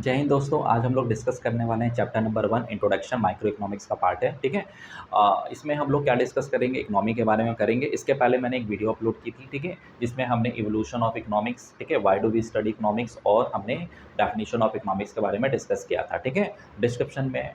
जय हिंद दोस्तों। आज हम लोग डिस्कस करने वाले हैं chapter number 1 introduction micro economics का पार्ट है। ठीक है। इसमें हम लोग क्या डिस्कस करेंगे, इकोनॉमी के बारे में करेंगे। इसके पहले मैंने एक वीडियो अपलोड की थी, ठीक है, जिसमें हमने इवोल्यूशन ऑफ इकोनॉमिक्स, ठीक है, why do we study economics, और हमने डेफिनेशन ऑफ इकोनॉमिक्स के बारे में डिस्कस किया था। ठीक है। डिस्क्रिप्शन में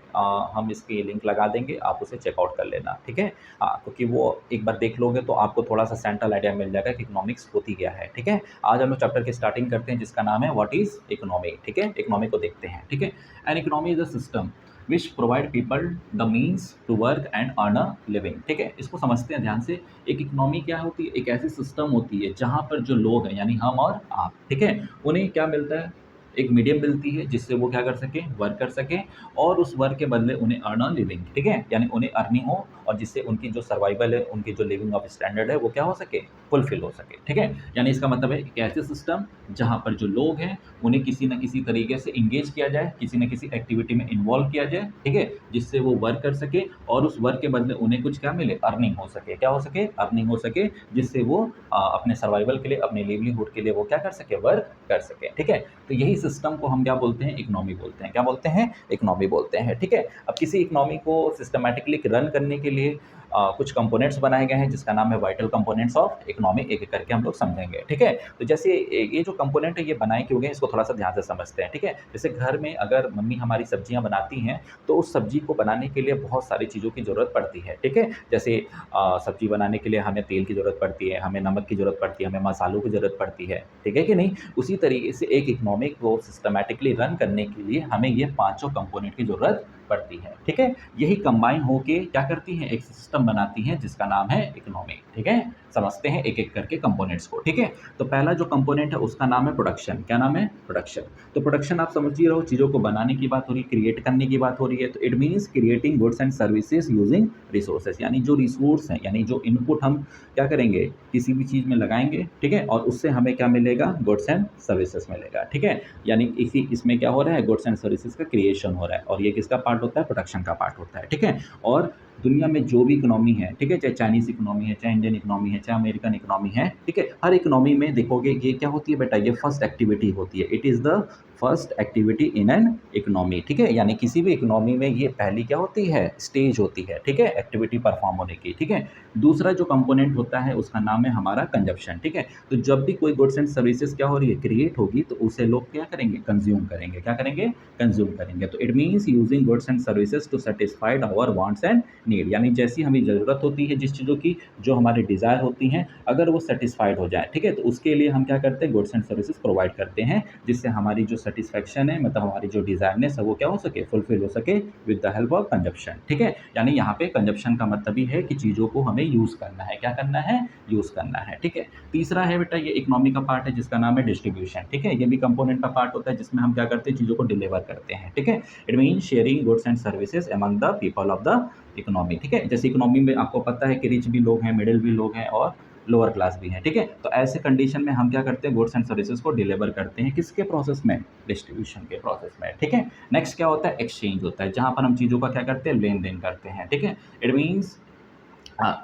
हम इसकी लिंक लगा देंगे, आप उसे चेकआउट कर लेना। ठीक है। क्योंकि वो एक बार देख लोगे तो आपको थोड़ा सा सेंट्रल आइडिया मिल जाएगा कि इकोनॉमिक्स होती क्या है। ठीक है। आज हम लोग चैप्टर की स्टार्टिंग करते हैं जिसका नाम है व्हाट इज इकोनॉमी। ठीक है। इकोनॉमी को देखते हैं। ठीक है। An economy is a system which provide people the means to work and earn a living. ठीक है। इसको समझते हैं ध्यान से। एक इकोनॉमी क्या होती है? एक ऐसी सिस्टम होती है जहाँ पर जो लोग हैं, यानी हम और आप, ठीक है, उन्हें क्या मिलता है? एक मीडियम मिलती है जिससे वो क्या कर सकें, वर्क कर सकें, और उस वर्क के बदले उन्हें अर्न अ लिविंग, ठीक है, यानी उन्हें अर्निंग हो, और जिससे उनकी जो सर्वाइवल है, उनकी जो लिविंग ऑफ स्टैंडर्ड है, वो क्या हो सके, फुलफिल हो सके। ठीक है। यानी इसका मतलब है एक ऐसे सिस्टम जहाँ पर जो लोग हैं उन्हें किसी न किसी तरीके से इंगेज किया जाए, किसी न किसी एक्टिविटी में इन्वॉल्व किया जाए, ठीक है, जिससे वो वर्क कर सके और उस वर्क के बदले उन्हें कुछ क्या मिले, अर्निंग हो सके। क्या हो सके? अर्निंग हो सके, जिससे वो अपने सर्वाइवल के लिए, अपने लिवलीहुड के लिए वो क्या कर सके, वर्क कर सके। ठीक है। तो यही सिस्टम को हम क्या बोलते हैं? इकोनॉमी बोलते हैं। क्या बोलते हैं? इकोनॉमी बोलते हैं। ठीक है। अब किसी इकोनॉमी को सिस्टमैटिकली रन करने के लिए कुछ कंपोनेंट्स बनाए गए हैं जिसका नाम है वाइटल कंपोनेंट्स ऑफ इकोनॉमी। एक एक करके हम लोग समझेंगे। ठीक है। तो जैसे ये जो कंपोनेंट है ये बनाए क्यों गए, इसको थोड़ा सा ध्यान से समझते हैं। ठीक है। जैसे घर में अगर मम्मी हमारी सब्जियां बनाती हैं तो उस सब्जी को बनाने के लिए बहुत सारी चीज़ों की ज़रूरत पड़ती है। ठीक है। जैसे सब्जी बनाने के लिए हमें तेल की ज़रूरत पड़ती है, हमें नमक की ज़रूरत पड़ती है, हमें मसालों की ज़रूरत पड़ती है। ठीक है कि नहीं? उसी तरीके से एक इकोनॉमिक को सिस्टमैटिकली रन करने के लिए हमें ये पाँचों कंपोनेंट की ज़रूरत पड़ती है। ठीक है। यही कंबाइन होके क्या करती हैं, एक सिस्टम बनाती हैं जिसका नाम है इकोनॉमी। ठीक है। समझते हैं एक एक करके कंपोनेंट्स को। ठीक है। तो पहला जो कंपोनेंट है उसका नाम है प्रोडक्शन। क्या नाम है? प्रोडक्शन। तो प्रोडक्शन आप समझ ही रहो, चीज़ों को बनाने की बात हो रही है, क्रिएट करने की बात हो रही है। तो it means creating goods and services using resources, यानी जो रिसोर्स हैं, यानी जो इनपुट हम क्या करेंगे, किसी भी चीज़ में लगाएंगे, ठीक है, और उससे हमें क्या मिलेगा? गुड्स एंड सर्विसेज मिलेगा। ठीक है। यानी इसी इसमें क्या हो रहा है? गुड्स एंड सर्विसेज का क्रिएशन हो रहा है, और ये किसका पार्ट होता है? प्रोडक्शन का पार्ट होता है। ठीक है। और दुनिया में जो भी इकोनॉमी है, ठीक है, चाहे चाइनीज़ इकोनॉमी है, चाहे इंडियन इकोनॉमी है, चाहे अमेरिकन इकोनॉमी है, ठीक है, हर इकोनॉमी में देखोगे ये क्या होती है बेटा, ये फर्स्ट एक्टिविटी होती है। It is the first activity in an economy. ठीक है। यानी किसी भी इकोनॉमी में ये पहली क्या होती है? स्टेज होती है। ठीक है। एक्टिविटी परफॉर्म होने की। ठीक है। दूसरा जो कंपोनेंट होता है उसका नाम है हमारा कंजप्शन। ठीक है। तो जब भी कोई गुड्स एंड सर्विसेज क्या हो रही है, क्रिएट होगी, तो उसे लोग क्या करेंगे? कंज्यूम करेंगे। क्या करेंगे? कंज्यूम करेंगे। तो it means using goods and services to satisfied our wants and need, यानी जैसी हमें ज़रूरत होती है जिस चीज़ों की, जो हमारे डिज़ायर होती हैं, अगर वो सेटिस्फाइड हो जाए, ठीक है, तो उसके लिए हम क्या करते हैं? गुड्स एंड सर्विसेज प्रोवाइड करते हैं, जिससे हमारी जो सेटिस्फैक्शन है, मतलब हमारी जो डिज़ायरनेस है, वो क्या हो सके? फुलफिल हो सके with the help of consumption. ठीक है। यानी यहाँ पे कंजप्शन का मतलब ही है कि चीज़ों को हमें यूज़ करना है। क्या करना है? यूज़ करना है। ठीक है। तीसरा है बेटा, ये इकोनॉमी का पार्ट है जिसका नाम है डिस्ट्रीब्यूशन। ठीक है। ये भी कंपोनेंट का पार्ट होता है जिसमें हम क्या करते हैं? चीज़ों को डिलीवर करते हैं। ठीक है। It means sharing goods and services among the people of the economy. ठीक है। जैसे इकोनॉमी में आपको पता है कि रिच भी लोग हैं, मिडिल भी लोग हैं, और लोअर क्लास भी हैं। ठीक है। तो ऐसे कंडीशन में हम क्या करते हैं? गुड्स एंड सर्विसेज को डिलीवर करते हैं। किसके प्रोसेस में? डिस्ट्रीब्यूशन के प्रोसेस में। ठीक है। नेक्स्ट क्या होता है? एक्सचेंज होता है, जहाँ पर हम चीज़ों का क्या करते हैं? लेन देन करते हैं। ठीक है। It means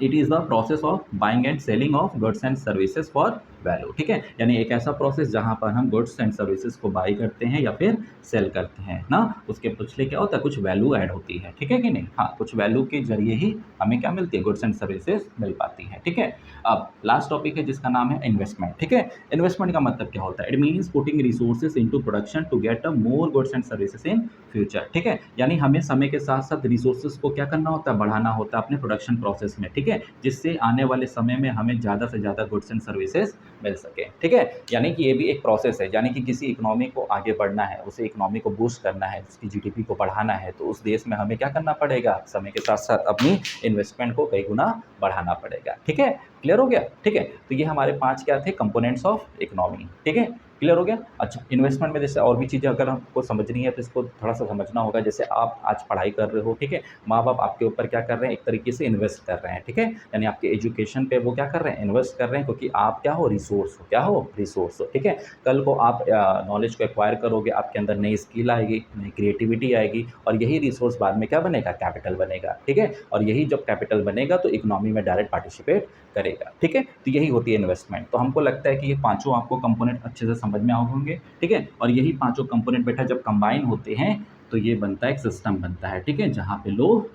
it is the process of buying and selling of goods and services for value. ठीक है। यानी एक ऐसा प्रोसेस जहाँ पर हम गुड्स एंड सर्विसेज को बाई करते हैं या फिर सेल करते हैं ना, उसके पिछले क्या होता है? कुछ वैल्यू ऐड होती है। ठीक है कि नहीं? हाँ, कुछ वैल्यू के जरिए ही हमें क्या मिलती है? गुड्स एंड सर्विसेज मिल पाती है। ठीक है। अब लास्ट टॉपिक है जिसका नाम है इन्वेस्टमेंट। ठीक है। इन्वेस्टमेंट का मतलब क्या होता है? It means putting resources into production to get a more goods and services in future. ठीक है। यानी हमें समय के साथ साथ रिसोर्सेज को क्या करना होता है? बढ़ाना होता है अपने प्रोडक्शन प्रोसेस में। ठीक है। जिससे आने वाले समय में हमें ज़्यादा से ज़्यादा गुड्स एंड सर्विसेज मिल सके। ठीक है। यानी कि ये भी एक प्रोसेस है, यानी कि किसी इकोनॉमी को आगे बढ़ना है, उसे इकोनॉमी को बूस्ट करना है, उसकी जीडीपी को बढ़ाना है, तो उस देश में हमें क्या करना पड़ेगा? समय के साथ साथ अपनी इन्वेस्टमेंट को कई गुना बढ़ाना पड़ेगा। ठीक है। क्लियर हो गया? ठीक है। तो ये हमारे 5 क्या थे? Components of economy. ठीक है। क्लियर हो गया? अच्छा, इन्वेस्टमेंट में जैसे और भी चीज़ें अगर हमको समझनी है तो इसको थोड़ा सा समझना होगा। जैसे आप आज पढ़ाई कर रहे हो, ठीक है, माँ बाप आपके ऊपर क्या कर रहे हैं? एक तरीके से इन्वेस्ट कर रहे हैं। ठीक है। यानी आपके एजुकेशन पे वो क्या कर रहे हैं? इन्वेस्ट कर रहे हैं, क्योंकि आप क्या हो? रिसोर्स हो। क्या हो? रिसोर्स हो। ठीक है। कल को आप नॉलेज को एक्वायर करोगे, आपके अंदर नई स्किल आएगी, नई क्रिएटिविटी आएगी, और यही रिसोर्स बाद में क्या बनेगा? कैपिटल बनेगा। ठीक है। और यही जब कैपिटल बनेगा तो इकोनॉमी में डायरेक्ट पार्टिसिपेट करेगा। करेगा, ठीक है। तो यही होती है इन्वेस्टमेंट। तो हमको लगता है कि ये पाँचों आपको कंपोनेंट अच्छे से समझ में आ होंगे, ठीक है। और यही पाँचों कंपोनेंट बेटा जब कंबाइन होते हैं तो ये बनता है एक सिस्टम बनता है, ठीक है, जहाँ पे लोग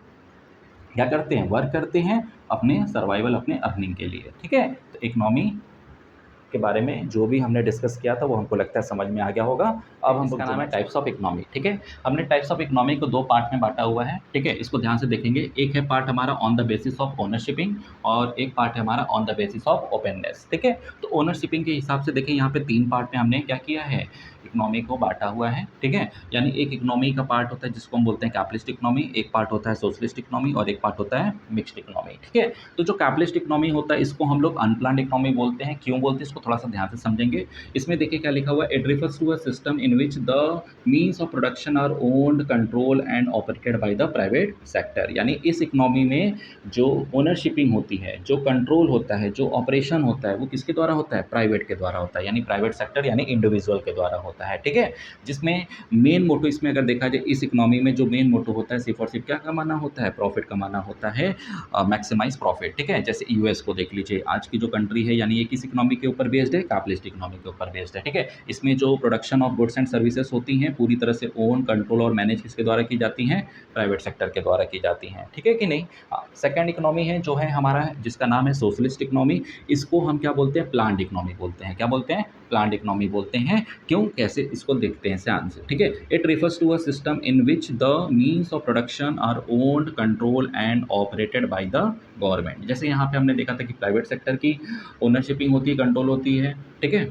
क्या करते हैं, वर्क करते हैं अपने सर्वाइवल, अपने अर्निंग के लिए, ठीक है। तो इकोनॉमी के बारे में जो भी हमने डिस्कस किया था वो हमको लगता है समझ में आ गया होगा। अब हम इसका नाम है टाइप्स ऑफ इकोनॉमी, ठीक है। हमने टाइप्स ऑफ इकोनॉमी को दो पार्ट में बांटा हुआ है, ठीक है। इसको ध्यान से देखेंगे। एक है पार्ट हमारा ऑन द बेसिस ऑफ ओनरशिपिंग और एक पार्ट है हमारा on the basis of openness, ठीक है। तो ओनरशिपिंग के हिसाब से देखिए यहाँ पे 3 पार्ट में हमने क्या किया है, इकोनॉमी को बांटा हुआ है, ठीक है। यानी एक इकोनॉमी का पार्ट होता है जिसको हम बोलते हैं कैपिटलिस्ट इकोनॉमी, एक पार्ट होता है सोशलिस्ट इकोनॉमी और एक पार्ट होता है मिक्स्ड इकोनॉमी, ठीक है। तो जो कैपिटलिस्ट इकोनॉमी होता है इसको हम लोग अनप्लान्ड इकोनॉमी बोलते हैं। क्यों बोलते हैं इसको थोड़ा सा ध्यान से समझेंगे। इसमें देखिए क्या लिखा हुआ है, it refers to a system in which the means of production are owned, control and operated by the private sector. यानी इस इकोनॉमी में जो ओनरशिपिंग होती है, जो कंट्रोल होता है, जो ऑपरेशन होता है वो किसके द्वारा होता है, प्राइवेट के द्वारा होता है, यानी प्राइवेट सेक्टर यानी इंडिविजुअल के द्वारा होता है, ठीक है। जिसमें मेन मोटो इसमें अगर देखा जाए इस इकोनॉमी में जो मेन मोटो होता है सिर्फ और सिर्फ क्या कमाना होता है, प्रॉफिट कमाना होता है, मैक्सिमाइज प्रॉफिट, ठीक है। जैसे यूएस को देख लीजिए, आज की जो कंट्री है यानी ये किस इकोनॉमी के ऊपर बेस्ड है, कैपिटलिस्ट इकोनॉमी के ऊपर बेस्ड है, ठीक है। इसमें जो production of goods and services होती हैं पूरी तरह से ओन, कंट्रोल और मैनेज किसके द्वारा की जाती हैं, प्राइवेट सेक्टर के द्वारा की जाती हैं, ठीक है कि नहीं। सेकंड इकोनॉमी है जो है हमारा, जिसका नाम है सोशलिस्ट इकोनॉमी। इसको हम क्या बोलते हैं, प्लान्ड इकोनॉमी बोलते हैं। क्या बोलते हैं, प्लान्ड इकोनॉमी बोलते हैं। क्यों, कैसे, इसको देखते हैं ध्यान से, ठीक है। It refers to a system in which the means of production are owned, control and operated by the government. जैसे यहाँ पे हमने देखा था कि प्राइवेट सेक्टर की ओनरशिपिंग होती है, कंट्रोल होती है, ठीक है।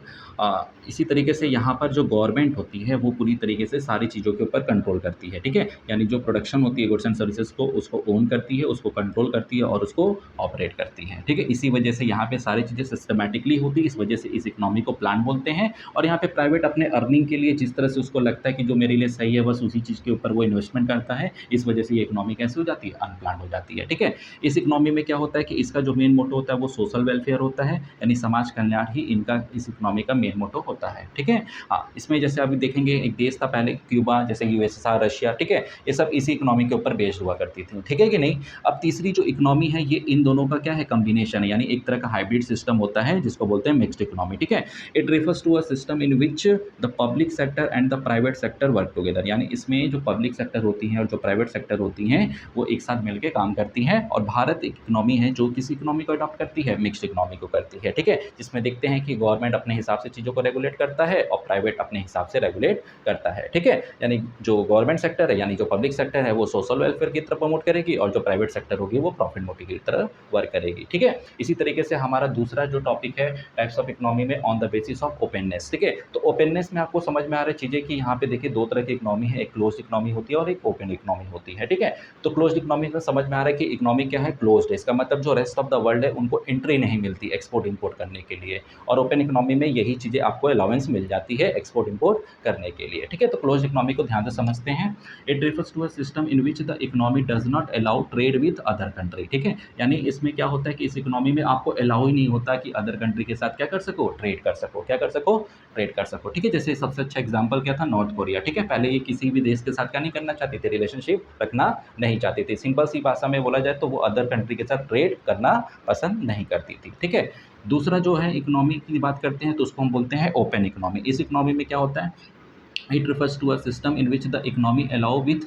इसी तरीके से यहाँ पर जो गवर्नमेंट होती है वो पूरी तरीके से सारी चीज़ों के ऊपर कंट्रोल करती है, ठीक है। यानी जो प्रोडक्शन होती है गुड्स एंड सर्विसेज को, उसको ओन करती है, उसको कंट्रोल करती है और उसको ऑपरेट करती है, ठीक है। इसी वजह से यहाँ पे सारी चीज़ें सिस्टमैटिकली होती है, इस वजह से इस इकोनॉमी को प्लान बोलते हैं। और यहाँ पे प्राइवेट अपने अर्निंग के लिए जिस तरह से उसको लगता है कि जो मेरे लिए सही है बस उसी चीज़ के ऊपर वो इन्वेस्टमेंट करता है, इस वजह से ये इकोनॉमी कैसे हो जाती है, अनप्लान्ड हो जाती है, ठीक है। इस इकोनॉमी में क्या होता है कि इसका जो मेन मोटो होता है वो सोशल वेलफेयर होता है, यानी समाज कल्याण ही इनका इस इकोनॉमी का मेन मोटो होता है, ठीक है। हाँ, इसमें जैसे अभी देखेंगे एक देश था पहले क्यूबा, जैसे यूएसएसआर, रशिया, ठीक है। ये सब इसी इकोनॉमी के ऊपर बेस्ड हुआ करती थी, ठीक है कि नहीं। अब तीसरी जो इकोनॉमी है ये इन दोनों का क्या है, कॉम्बिनेशन है, यानी एक तरह का हाइब्रिड सिस्टम होता है जिसको बोलते हैं मिक्स्ड इकोनॉमी, ठीक है। It refers to a system in which the public sector and the private sector work together. यानी इसमें जो पब्लिक सेक्टर होती हैं और जो प्राइवेट सेक्टर होती हैं वो एक साथ मिलकर काम करती हैं। और भारत एक इकोनॉमी है जो किस इकोनॉमी को अडॉप्ट करती है, मिक्स्ड इकोनॉमी को करती है, ठीक है। जिसमें देखते हैं कि गवर्नमेंट अपने हिसाब से चीज़ों को रेगुलेट करता है और प्राइवेट अपने हिसाब से रेगुलेट करता है, ठीक है। यानी जो गवर्नमेंट सेक्टर है यानी जो पब्लिक सेक्टर है वो सोशल वेलफेयर की तरफ प्रमोट करेगी और जो प्राइवेट सेक्टर होगी वो प्रॉफिट मोटिव की तरफ वर्क करेगी, ठीक है। इसी तरीके से हमारा दूसरा जो टॉपिक है टाइप्स ऑफ इकोनॉमी में, on the basis of openness, ठीक है। तो ओपननेस में आपको समझ में आ रही चीज़ें कि यहाँ पे देखिए दो तरह की इकोनॉमी है, एक क्लोज इकोनॉमी होती है और एक ओपन इकोनॉमी होती है, ठीक है। तो क्लोज इकोनॉमी में समझ में आ रहा है कि इकोनॉमी क्या है, क्लोज्ड है। इसका मतलब जो रेस्ट ऑफ द वर्ल्ड है उनको एंट्री नहीं मिलती एक्सपोर्ट इंपोर्ट करने के लिए, और ओपन इकोनॉमी में यही चीज़ें आपको अलाउंस मिल जाती है एक्सपोर्ट इंपोर्ट करने के लिए, ठीक है। तो क्लोज इकोनॉमी को ध्यान से समझते हैं। It refers to a system in which the economy does not allow trade with other country, ठीक है। यानी इसमें क्या होता है कि इस इकोनॉमी में आपको अलाउ ही नहीं होता कि अदर कंट्री के साथ क्या कर सको, ट्रेड कर सको, क्या कर सको, ट्रेड कर सको, ठीक है। जैसे सबसे अच्छा एग्जांपल क्या था, नॉर्थ कोरिया, ठीक है। पहले ये किसी भी देश के साथ क्या नहीं करना चाहते थे, रिलेशनशिप रखना नहीं चाहते थे। सिंपल सी भाषा में बोला जाए तो वो अदर कंट्री के साथ ट्रेड करना पसंद नहीं करती थी, ठीक है। दूसरा जो है इकोनॉमी की बात करते हैं तो उसको हम बोलते हैं ओपन इकोनॉमी। इस इकोनॉमी में क्या होता है, it refers to a system in which the economy allow with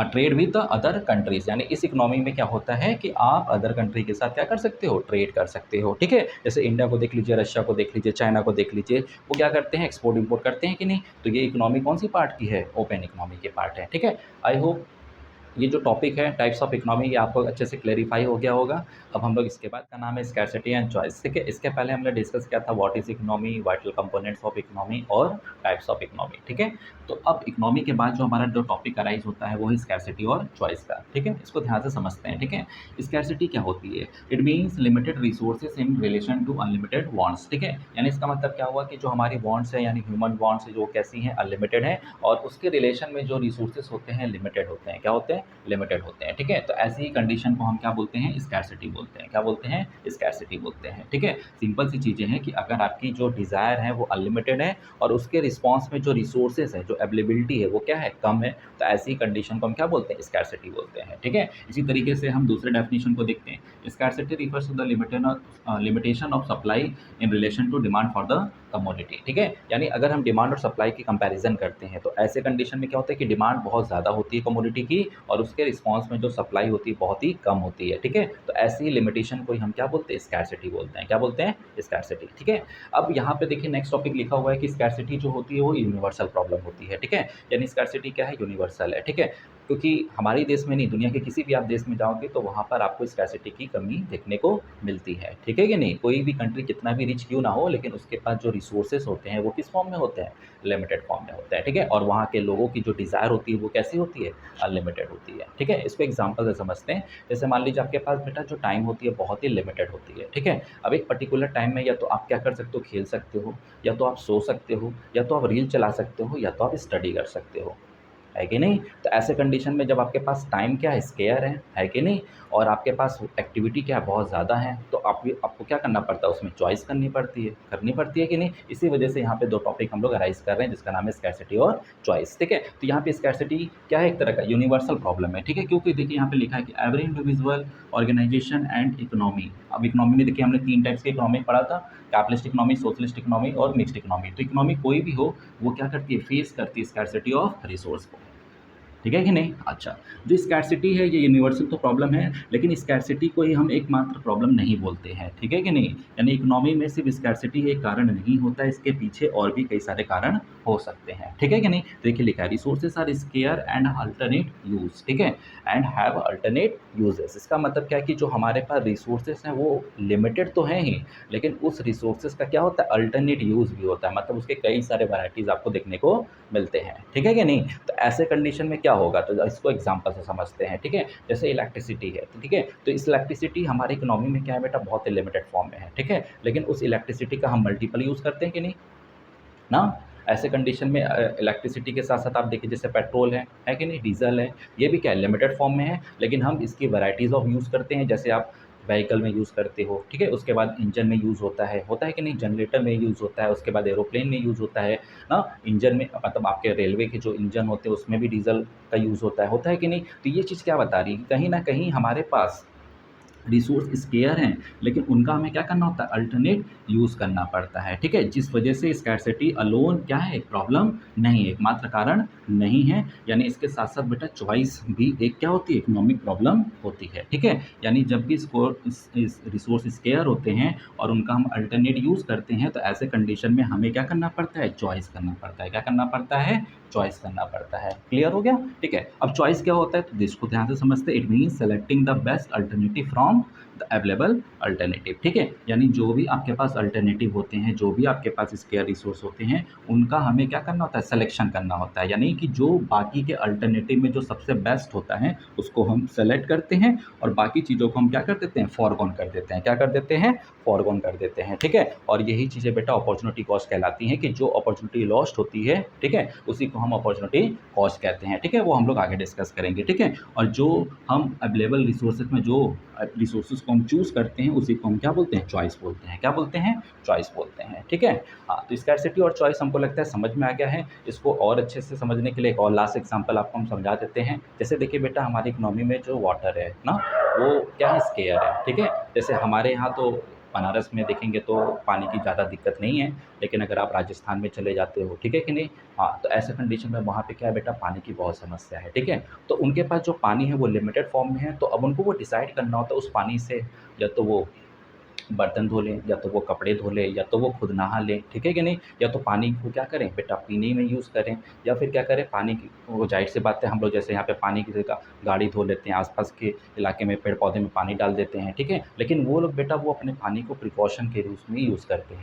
trade with the other countries. यानी इस इकोनॉमी में क्या होता है कि आप अदर कंट्री के साथ क्या कर सकते हो, ट्रेड कर सकते हो, ठीक है। जैसे इंडिया को देख लीजिए, रशिया को देख लीजिए, चाइना को देख लीजिए, वो क्या करते हैं, एक्सपोर्ट इंपोर्ट करते हैं कि नहीं। तो ये इकोनॉमी कौन सी पार्ट की है, ओपन इकोनॉमी के पार्ट है, ठीक है। आई होप ये जो टॉपिक है टाइप्स ऑफ इकोनॉमी ये आपको अच्छे से क्लेरिफाई हो गया होगा। अब हम लोग इसके बाद का नाम है स्कैरसिटी एंड चॉइस, ठीक है। इसके पहले हमने डिस्कस किया था what is economy, vital components of economy और टाइप्स ऑफ इकोनॉमी, ठीक है। तो अब इकोनॉमी के बाद जो हमारा जो टॉपिक अराइज होता है वो है स्कैरसिटी और चॉइस का, ठीक है। इसको ध्यान से समझते हैं, ठीक है। स्कैरसिटी क्या होती है, it means limited resources in relation to unlimited wants, ठीक है। यानी इसका मतलब क्या हुआ कि जो हमारी वांट्स है यानी ह्यूमन वांट्स है जो कैसी हैं, अनलिमिटेड हैं, और उसके रिलेशन में जो रिसोर्सेज होते हैं लिमिटेड होते हैं, क्या होते हैं, लिमिटेड होते हैं, ठीक है। तो ऐसी ही कंडीशन को हम क्या बोलते हैं, स्कैरसिटी बोलते हैं। क्या बोलते हैं, स्कैरसिटी बोलते हैं, ठीक है। सिंपल सी चीज़ें हैं कि अगर आपकी जो डिज़ायर है वो अनलिमिटेड है और उसके रिस्पॉन्स में जो रिसोर्सेज है, जो अवेलेबिलिटी है वो क्या है, कम है, तो ऐसी कंडीशन को हम क्या बोलते हैं, स्कैरसिटी बोलते हैं, ठीक है। इसी तरीके से हम दूसरे डेफिनेशन को देखते हैं। Scarcity refers to the limitation of supply in relation to demand for the commodity, ठीक है। यानी अगर हम डिमांड और सप्लाई की कंपैरिजन करते हैं तो ऐसे कंडीशन में क्या होता है कि डिमांड बहुत ज़्यादा होती है कमोडिटी की और उसके रिस्पॉन्स में जो सप्लाई होती है बहुत ही कम होती है, ठीक है। तो ऐसी लिमिटेशन को ही हम क्या बोलते हैं, स्कैरसिटी बोलते हैं। क्या बोलते हैं, स्कैरसिटी, ठीक है। अब यहाँ पे देखिए नेक्स्ट टॉपिक लिखा हुआ है कि स्कैरसिटी जो होती है वो यूनिवर्सल प्रॉब्लम होती है, ठीक है। यानी स्कैरसिटी क्या है, यूनिवर्सल है, ठीक है। क्योंकि हमारे देश में नहीं, दुनिया के किसी भी आप देश में जाओगे तो वहाँ पर आपको स्कैरसिटी की कमी देखने को मिलती है, ठीक है कि नहीं। कोई भी कंट्री कितना भी रिच क्यों ना हो, लेकिन उसके पास जो रिसोर्सेज होते हैं वो किस फॉर्म में होते हैं, लिमिटेड फॉर्म में होते हैं, ठीक है। और वहाँ के लोगों की जो डिज़ायर होती है वो कैसी होती है, अनलिमिटेड होती है, ठीक है। इसको एग्जाम्पल से समझते हैं। जैसे मान लीजिए आपके पास बेटा जो टाइम होती है बहुत ही लिमिटेड होती है, ठीक है। अब एक पर्टिकुलर टाइम में या तो आप क्या कर सकते हो, खेल सकते हो, या तो आप सो सकते हो, या तो आप रील चला सकते हो, या तो आप स्टडी कर सकते हो, है कि नहीं। तो ऐसे कंडीशन में जब आपके पास टाइम क्या है, स्केयर है कि नहीं, और आपके पास एक्टिविटी क्या है, बहुत ज़्यादा है, तो आपको क्या करना पड़ता है, उसमें चॉइस करनी पड़ती है कि नहीं। इसी वजह से यहाँ पे दो टॉपिक हम लोग अराइज कर रहे हैं जिसका नाम है स्कैरसिटी और चॉइस, ठीक है। तो यहाँ पे स्कैरसिटी क्या है, एक तरह का यूनिवर्सल प्रॉब्लम है, ठीक है। क्योंकि देखिए यहाँ पे लिखा है कि every individual, organisation and economy. अब इकोनॉमी में देखिए हमने 3 टाइप्स की इकोनॉमी पढ़ा था, कैपिटलिस्ट इकोनॉमी, सोशलिस्ट इकोनॉमी और मिक्स्ड इकोनॉमी। तो इकोनॉमी कोई भी हो वो क्या करती है, फेस करती है स्कैरसिटी ऑफ रिसोर्स को, ठीक है कि नहीं। अच्छा, जो स्कैरसिटी है ये यूनिवर्सल तो प्रॉब्लम है, लेकिन स्कैरसिटी को ही हम एकमात्र प्रॉब्लम नहीं बोलते हैं, ठीक है कि नहीं। यानी इकोनॉमी में सिर्फ स्कैरसिटी एक कारण नहीं होता, इसके पीछे और भी कई सारे कारण हो सकते हैं, ठीक है कि नहीं। तो देखिए लिखा है resources are scarce and alternate use, ठीक है, एंड हैव अल्टरनेट यूजेस। इसका मतलब क्या है कि जो हमारे पास रिसोर्सेज हैं वो लिमिटेड तो हैं ही, लेकिन उस रिसोर्सेज का क्या होता है, अल्टरनेट यूज़ भी होता है, मतलब उसके कई सारे वैराइटीज़ आपको देखने को मिलते हैं, ठीक है कि नहीं। तो ऐसे कंडीशन में क्या होगा, तो इसको एग्जांपल से समझते हैं, ठीक है। जैसे इलेक्ट्रिसिटी है, तो ठीक है, तो इस इलेक्ट्रिसिटी हमारी इकोनॉमी में क्या है बेटा, बहुत ही लिमिटेड फॉर्म में है, ठीक है। लेकिन उस इलेक्ट्रिसिटी का हम मल्टीपल यूज़ करते हैं कि नहीं ना। ऐसे कंडीशन में इलेक्ट्रिसिटी के साथ-साथ आप देखिए जैसे पेट्रोल है कि नहीं, डीज़ल है, ये भी क्या है, लिमिटेड फॉर्म में है, लेकिन हम इसकी वैराइटीज़ ऑफ यूज़ करते हैं। जैसे आप व्हीकल में यूज़ करते हो, ठीक है, उसके बाद इंजन में यूज़ होता है कि नहीं, जनरेटर में यूज़ होता है, उसके बाद एरोप्लेन में यूज़ होता है ना। इंजन में मतलब आपके रेलवे के जो इंजन होते हैं उसमें भी डीज़ल का यूज़ होता है कि नहीं। तो ये चीज़ क्या बता रही है कि कहीं न कहीं हमारे पास रिसोर्स स्केयर हैं, लेकिन उनका हमें क्या करना होता है, अल्टरनेट यूज़ करना पड़ता है, ठीक है। जिस वजह से स्कैरसिटी अलोन क्या है, एक प्रॉब्लम नहीं है, एकमात्र कारण नहीं है। यानी इसके साथ-साथ बेटा चॉइस भी एक क्या होती है, इकोनॉमिक प्रॉब्लम होती है, ठीक है। यानी जब भी इस रिसोर्स स्केयर होते हैं और उनका हम अल्टरनेट यूज़ करते हैं, तो ऐसे कंडीशन में हमें क्या करना पड़ता है, चॉइस करना पड़ता है। क्या करना पड़ता है, चॉइस करना पड़ता है। क्लियर हो गया, ठीक है। अब चॉइस क्या होता है, तो इसको ध्यान से समझते हैं। It means selecting the best alternative from the available alternative, ठीक है। यानी जो भी आपके पास अल्टरनेटिव होते हैं, जो भी आपके पास स्केयर रिसोर्स होते हैं, उनका हमें क्या करना होता है, सिलेक्शन करना होता है। यानी कि जो बाकी के अल्टरनेटिव में जो सबसे बेस्ट होता है उसको हम सेलेक्ट करते हैं और बाकी चीज़ों को हम क्या कर देते हैं, फॉरगॉन कर देते हैं। क्या कर देते हैं, फॉरगॉन कर देते हैं, ठीक है। और यही चीज़ें बेटा अपॉर्चुनिटी कॉस्ट कहलाती हैं कि जो अपॉर्चुनिटी लॉस्ट होती है, ठीक है, उसी को हम अपॉर्चुनिटी कॉस्ट कहते हैं, ठीक है। वो हम लोग आगे डिस्कस करेंगे, ठीक है। और जो हम अवेलेबल रिसोर्सेज में जो रिसोर्सेज को हम चूज़ करते हैं उसी को हम क्या बोलते हैं, चॉइस बोलते हैं। क्या बोलते हैं, चॉइस बोलते हैं, ठीक है। हाँ, तो स्कैरसिटी और चॉइस हमको लगता है समझ में आ गया है। इसको और अच्छे से समझने के लिए एक और लास्ट एग्जांपल आपको हम समझा देते हैं। जैसे देखिए बेटा हमारी इकोनॉमी में जो वाटर है ना, वो क्या है, स्केयर है, ठीक है। जैसे हमारे यहाँ तो बनारस में देखेंगे तो पानी की ज़्यादा दिक्कत नहीं है, लेकिन अगर आप राजस्थान में चले जाते हो, ठीक है कि नहीं, हाँ, तो ऐसे कंडीशन में वहाँ पे क्या है बेटा, पानी की बहुत समस्या है, ठीक है। तो उनके पास जो पानी है वो लिमिटेड फॉर्म में है, तो अब उनको वो डिसाइड करना होता है उस पानी से या तो वो बर्तन धो लें, या तो वो कपड़े धो लें, या तो वो खुद नहा लें, ठीक है कि नहीं। या तो पानी को क्या करें बेटा, पीने में यूज़ करें, या फिर क्या करें, पानी की वो ज़ाहिर-सी बात है हम लोग जैसे यहाँ पे पानी की जगह गाड़ी धो लेते हैं, आस-पास के इलाके में पेड़-पौधे में पानी डाल देते हैं, ठीक है। लेकिन वो लोग बेटा वो अपने पानी को प्रिकॉशन के रूप में यूज़ करते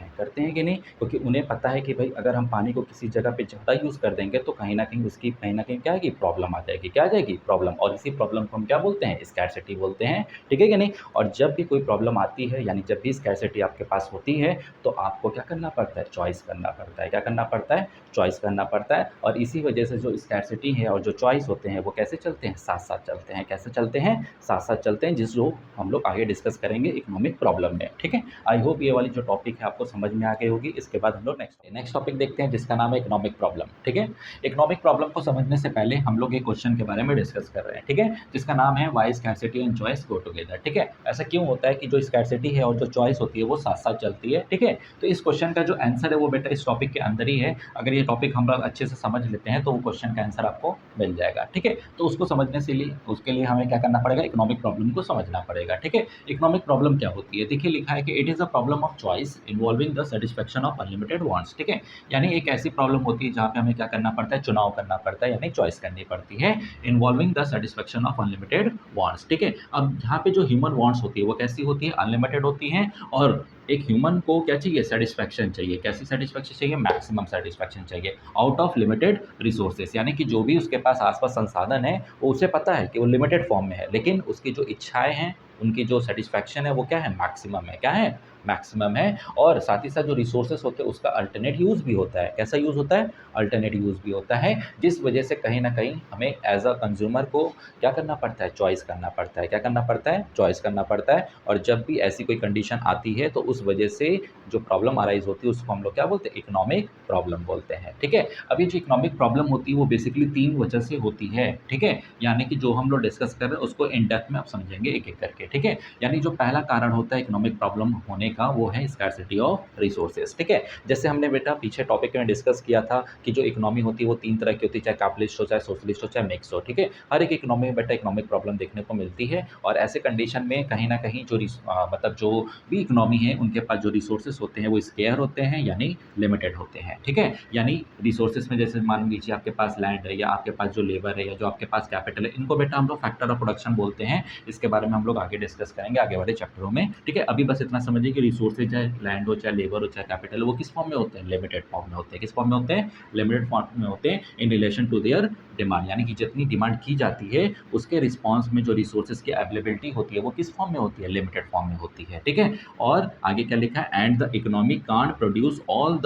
हैं कि नहीं? क्योंकि उन्हें पता है कि भई अगर हम पानी को किसी जगह पे ज़्यादा यूज़ कर देंगे तो कहीं न कहीं उसकी कहीं न कहीं क्या आएगी, प्रॉब्लम आ जाएगी। क्या आ जाएगी, प्रॉब्लम। और इसी प्रॉब्लम को हम क्या बोलते हैं, स्कैरसिटी बोलते हैं, ठीक है कि नहीं? और जब भी कोई प्रॉब्लम आती है, यानी जब भी स्कैरसिटी आपके पास होती है तो आपको क्या करना पड़ता है, चॉइस करना पड़ता है। क्या करना पड़ता है, चॉइस करना पड़ता है। और इसी वजह से जो स्कैरसिटी है और जो चॉइस होते हैं वो कैसे चलते हैं, साथ साथ चलते हैं। कैसे चलते हैं, साथ साथ चलते हैं, जिस जो हम लोग आगे डिस्कस करेंगे इकोनॉमिक प्रॉब्लम में। ठीक है, आई होप ये वाली जो टॉपिक है आपको समझ में आ गई होगी। इसके बाद हम लोग नेक्स्ट टॉपिक देखते हैं जिसका नाम है इकोनॉमिक प्रॉब्लम। ठीक है, इकोनॉमिक प्रॉब्लम को समझने से पहले हम लोग एक क्वेश्चन के बारे में डिस्कस कर रहे हैं। ठीक है, जिसका नाम है why scarcity and choice go together. ठीक है, ऐसा क्यों होता है कि जो स्कैरसिटी है और जो चॉइस होती है वो साथ साथ चलती है। ठीक है, तो इस क्वेश्चन का जो आंसर है वो बेटा इस टॉपिक के अंदर ही है। अगर ये टॉपिक हम लोग अच्छे से समझ लेते हैं तो वो क्वेश्चन का आंसर आपको मिल जाएगा। ठीक है, तो उसको समझने से लिए उसके लिए हमें क्या करना पड़ेगा, इकोनॉमिक प्रॉब्लम को समझना पड़ेगा। ठीक है, इकोनॉमिक प्रॉब्लम क्या होती है, देखिए लिखा है कि it is a problem of choice involving the satisfaction of unlimited wants. ठीक है, यानी एक ऐसी प्रॉब्लम होती है जहाँ पे हमें क्या करना पड़ता है, चुनाव करना पड़ता है, यानी चॉइस करनी पड़ती है involving the satisfaction of unlimited wants. ठीक है, अब यहाँ पे जो ह्यूमन वांट्स होती है वो कैसी होती है, अनलिमिटेड होती हैं। और एक ह्यूमन को क्या चाहिए, सेटिस्फेक्शन चाहिए। कैसी सेटिस्फेक्शन चाहिए, मैक्सिमम सेटिस्फेक्शन चाहिए आउट ऑफ लिमिटेड रिसोर्सेज। यानी कि जो भी उसके पास आसपास संसाधन है वो उसे पता है कि वो लिमिटेड फॉर्म में है, लेकिन उसकी जो इच्छाएं हैं, उनकी जो सेटिस्फेक्शन है वो क्या है, मैक्सिमम है। क्या है, मैक्सिमम है। और साथ ही साथ जो रिसोर्सेज होते हैं उसका अल्टरनेट यूज़ भी होता है। कैसा यूज़ होता है, अल्टरनेट यूज़ भी होता है, जिस वजह से कहीं ना कहीं हमें एज अ कंज्यूमर को क्या करना पड़ता है, चॉइस करना पड़ता है। क्या करना पड़ता है, चॉइस करना पड़ता है। और जब भी ऐसी कोई कंडीशन आती है तो उस वजह से जो प्रॉब्लम अराइज होती है उसको हम लोग क्या बोलते हैं, इकोनॉमिक प्रॉब्लम बोलते हैं। ठीक है, अब ये जो इकोनॉमिक प्रॉब्लम होती है वो बेसिकली 3 वजह से होती है। ठीक है, यानी कि जो हम लोग डिस्कस कर रहे हैं उसको इन डेप्थ में आप समझेंगे एक एक करके। ठीक है, यानी जो पहला कारण होता है इकोनॉमिक प्रॉब्लम होने का वो है स्कार्सिटी ऑफ रिसोर्सेज। ठीक है, जैसे हमने बेटा पीछे टॉपिक में डिस्कस किया था कि जो इकोनॉमी होती है वो 3 तरह की होती है, चाहे कैपिटलिस्ट हो, चाहे सोशलिस्ट हो, चाहे मिक्स हो। ठीक है, हर एक इकोनॉमी में बेटा इकोनॉमिक प्रॉब्लम देखने को मिलती है। और ऐसे कंडीशन में कहीं ना कहीं जो मतलब जो भी इकोनॉमी है उनके पास जो रिसोर्सेज होते हैं वो स्केयर होते हैं, यानी लिमिटेड होते हैं। ठीक है, यानी रिसोर्सेज में जैसे मान लीजिए आपके पास लैंड है, या आपके पास जो लेबर है, या जो आपके पास कैपिटल है, इनको बेटा हम लोग फैक्टर ऑफ प्रोडक्शन बोलते हैं। इसके बारे में हम लोग आगे डिस्कस करेंगे आगे वाले चैप्टरों में। ठीक है, अभी बस इतना समझिए कि रिसोर्सेज चाहे लैंड हो, चाहे लेबर हो, चाहे कैपिटल हो, वो किस फॉर्म में होते हैं, लिमिटेड फॉर्म में होते हैं। किस फॉर्म में होते हैं, लिमिटेड फॉर्म में होते हैं in relation to their demand. यानी कि जितनी डिमांड की जाती है उसके रिस्पॉन्स में जो रिसोर्सेज की अवेलेबिलिटी होती है वो किस फॉर्म में होती है, लिमिटेड फॉर्म में होती है। ठीक है, और आगे क्या लिखा है, and the economy can't produce all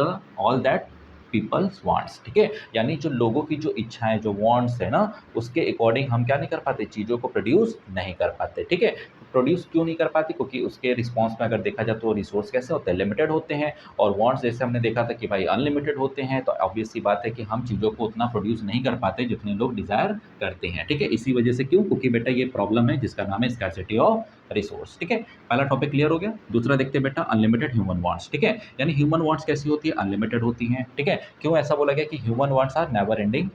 that people's wants. ठीक है, यानी जो लोगों की जो इच्छाएं, जो वांट्स है ना, उसके अकॉर्डिंग हम क्या नहीं कर पाते, चीज़ों को प्रोड्यूस नहीं कर पाते। ठीक है, प्रोड्यूस क्यों नहीं कर पाते, क्योंकि उसके रिस्पॉन्स में अगर देखा जाए तो रिसोर्स कैसे होते हैं, लिमिटेड होते हैं। और वांट्स जैसे हमने देखा था कि भाई अनलिमिटेड होते हैं, तो ऑब्वियस सी बात है कि हम चीज़ों को उतना प्रोड्यूस नहीं कर पाते जितने लोग डिज़ायर करते हैं। ठीक है, इसी वजह से क्यों, क्योंकि बेटा ये प्रॉब्लम है जिसका नाम है स्कैरसिटी ऑफ रिसोर्स। ठीक है, पहला टॉपिक क्लियर हो गया। दूसरा देखते हैं बेटा अनलिमिटेड ह्यूमन वांट्स। ठीक है, यानी ह्यूमन वांट्स कैसी होती है, अनलिमिटेड होती हैं। ठीक है, क्यों ऐसा बोला गया कि human wants are never ending.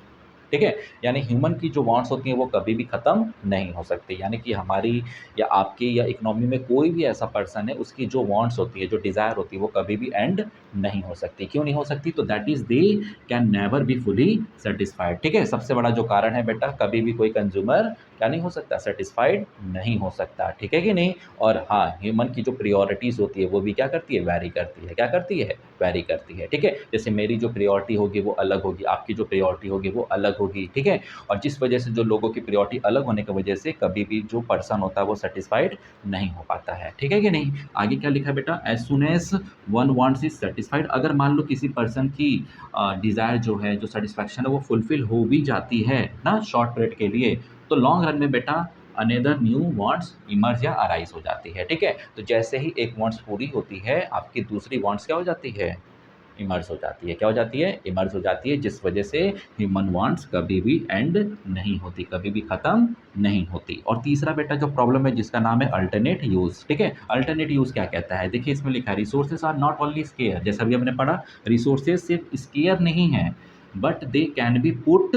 ठीक है, यानी ह्यूमन की जो वांट्स होती हैं वो कभी भी ख़त्म नहीं हो सकती। यानी कि हमारी या आपकी या इकोनॉमी में कोई भी ऐसा पर्सन है उसकी जो वांट्स होती है, जो डिज़ायर होती है, वो कभी भी एंड नहीं हो सकती। क्यों नहीं हो सकती, तो that is they can never be fully satisfied. ठीक है, सबसे बड़ा जो कारण है बेटा, कभी भी कोई कंज्यूमर क्या नहीं हो सकता, सेटिस्फाइड नहीं हो सकता। ठीक है कि नहीं। और हाँ, ह्यूमन की जो प्रायोरिटीज़ होती है वो भी क्या करती है, वैरी करती है। क्या करती है, वैरी करती है। ठीक है, जैसे मेरी जो प्रायोरिटी होगी वो अलग होगी, आपकी जो प्रायोरिटी होगी वो अलग होगी। ठीक है, और जिस वजह से जो लोगों की प्रायोरिटी अलग होने की वजह से कभी भी जो पर्सन होता है वो सेटिस्फाइड नहीं हो पाता है। ठीक है कि नहीं। आगे क्या लिखा है बेटा, as soon as one wants is satisfied. अगर मान लो किसी पर्सन की डिज़ायर जो है, जो सेटिस्फैक्शन है, वो फुलफिल हो भी जाती है ना शॉर्ट पीरियड के लिए, तो लॉन्ग रन में बेटा अनदर न्यू वांट्स इमर्ज या अराइज हो जाती है। ठीक है, तो जैसे ही एक वांट्स पूरी होती है, आपकी दूसरी वांट्स क्या हो जाती है, इमर्ज हो जाती है। क्या हो जाती है, इमर्ज हो जाती है, जिस वजह से ह्यूमन वांट्स कभी भी एंड नहीं होती, कभी भी ख़त्म नहीं होती। और तीसरा बेटा जो प्रॉब्लम है जिसका नाम है अल्टरनेट यूज़। ठीक है, अल्टरनेट यूज़ क्या कहता है, देखिए इसमें लिखा है resources are not only scarce. जैसा भी हमने पढ़ा, रिसोर्सेज सिर्फ स्केयर नहीं है, but they can be put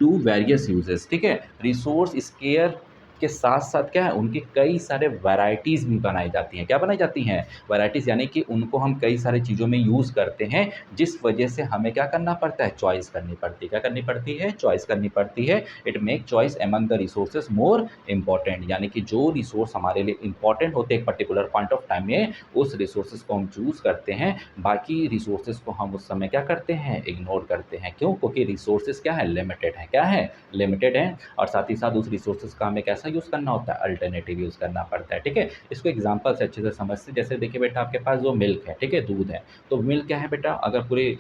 to various uses. ठीक है, रिसोर्स स्केयर के साथ साथ क्या है, उनकी कई सारे वैरायटीज़ भी बनाई जाती हैं। क्या बनाई जाती हैं, वैरायटीज़, यानी कि उनको हम कई सारी चीज़ों में यूज़ करते हैं, जिस वजह से हमें क्या करना पड़ता है, चॉइस करनी पड़ती है। क्या करनी पड़ती है, चॉइस करनी पड़ती है। It make choice among the resources more important, यानी कि जो रिसोर्स हमारे लिए इंपॉर्टेंट होते हैं एक पर्टिकुलर पॉइंट ऑफ टाइम में, उस रिसोर्सेज को हम चूज़ करते हैं, बाकी रिसोर्सेज को हम उस समय क्या करते हैं, इग्नोर करते हैं। क्यों, क्योंकि रिसोर्सेज क्या है, लिमिटेड है। क्या है, लिमिटेड है। और साथ ही साथ उस रिसोर्सेज का हमें कैसा सा यूज़ करना होता है, अल्टरनेटिव यूज़ करना पड़ता है, ठीक है। इसको एग्जांपल से अच्छे से समझते, जैसे देखिए बेटा आपके पास जो मिल्क है, ठीक है, दूध है, तो मिल्क क्या है बेटा, अगर पूरे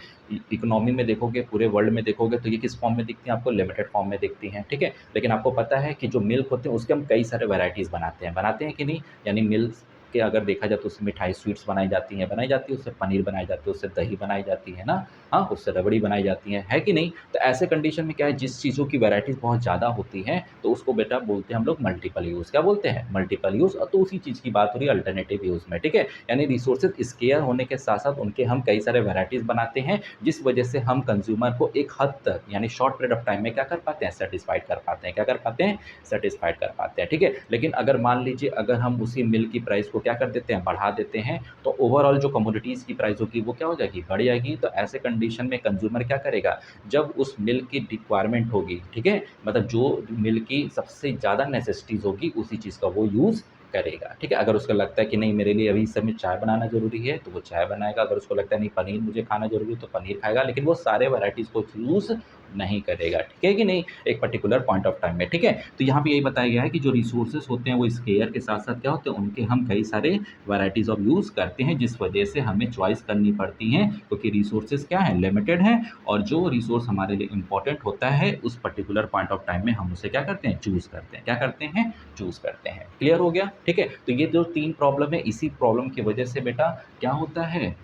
इकोनॉमी में देखोगे, पूरे वर्ल्ड में देखोगे तो ये किस फॉर्म में दिखती हैं आपको, लिमिटेड फॉर्म में दिखती हैं, ठीक है। लेकिन आपको पता है कि जो मिल्क होते हैं उसके हम कई सारे वैराइटीज़ बनाते हैं कि नहीं, यानी मिल्क के अगर देखा जाए तो उससे मिठाई स्वीट्स बनाई जाती है, उससे पनीर बनाई जाती है, उससे दही बनाई जाती है ना, हाँ, उससे रबड़ी बनाई जाती है कि नहीं। तो ऐसे कंडीशन में क्या है, जिस चीज़ों की वैराइटीज़ बहुत ज़्यादा होती हैं तो उसको बेटा बोलते हैं हम लोग मल्टीपल यूज़, क्या बोलते हैं, मल्टीपल यूज़। तो उसी चीज़ की बात हो रही है अल्टरनेटिव यूज़ में, ठीक है। यानी रिसोर्सेज स्केयर होने के साथ साथ उनके हम कई सारे वैराइटीज़ बनाते हैं, जिस वजह से हम कंज्यूमर को एक हद तक यानी शॉर्ट पीरियड ऑफ टाइम में क्या कर पाते हैं, सेटिस्फाइड कर पाते हैं, क्या कर पाते हैं, सेटिस्फाइड कर पाते हैं, ठीक है। लेकिन अगर मान लीजिए अगर हम उसी मिल्क की प्राइस को क्या कर देते हैं, बढ़ा देते हैं, तो ओवरऑल जो कमोडिटीज़ की प्राइस होगी वो क्या हो जाएगी, बढ़ जाएगी। तो ऐसे कंडीशन में कंज्यूमर क्या करेगा, जब उस मिल्क की रिक्वायरमेंट होगी, ठीक है, मतलब जो मिल्क की सबसे ज़्यादा नेसेसिटीज़ होगी उसी चीज़ का वो यूज़ करेगा, ठीक है। अगर उसको लगता है कि नहीं मेरे लिए अभी इस समय चाय बनाना ज़रूरी है तो वो चाय बनाएगा, अगर उसको लगता है नहीं पनीर मुझे खाना ज़रूरी है तो पनीर खाएगा, लेकिन वो सारे वैराइटीज़ को यूज़ नहीं करेगा, ठीक है कि नहीं, एक पर्टिकुलर पॉइंट ऑफ टाइम में, ठीक है। तो यहाँ पे यही बताया गया है कि जो रिसोर्सेज होते हैं वो स्केयर के साथ-साथ क्या होते हैं, उनके हम कई सारे वैराइटीज़ ऑफ यूज़ करते हैं, जिस वजह से हमें चॉइस करनी पड़ती हैं, क्योंकि रिसोर्सेज क्या है, लिमिटेड हैं, और जो रिसोर्स हमारे लिए इम्पोर्टेंट होता है उस पर्टिकुलर पॉइंट ऑफ टाइम में हम उसे क्या करते हैं, चूज़ करते हैं, क्या करते हैं, चूज़ करते हैं। क्लियर हो गया, ठीक है। तो ये जो 3 प्रॉब्लम है, इसी प्रॉब्लम की वजह से बेटा क्या होता है,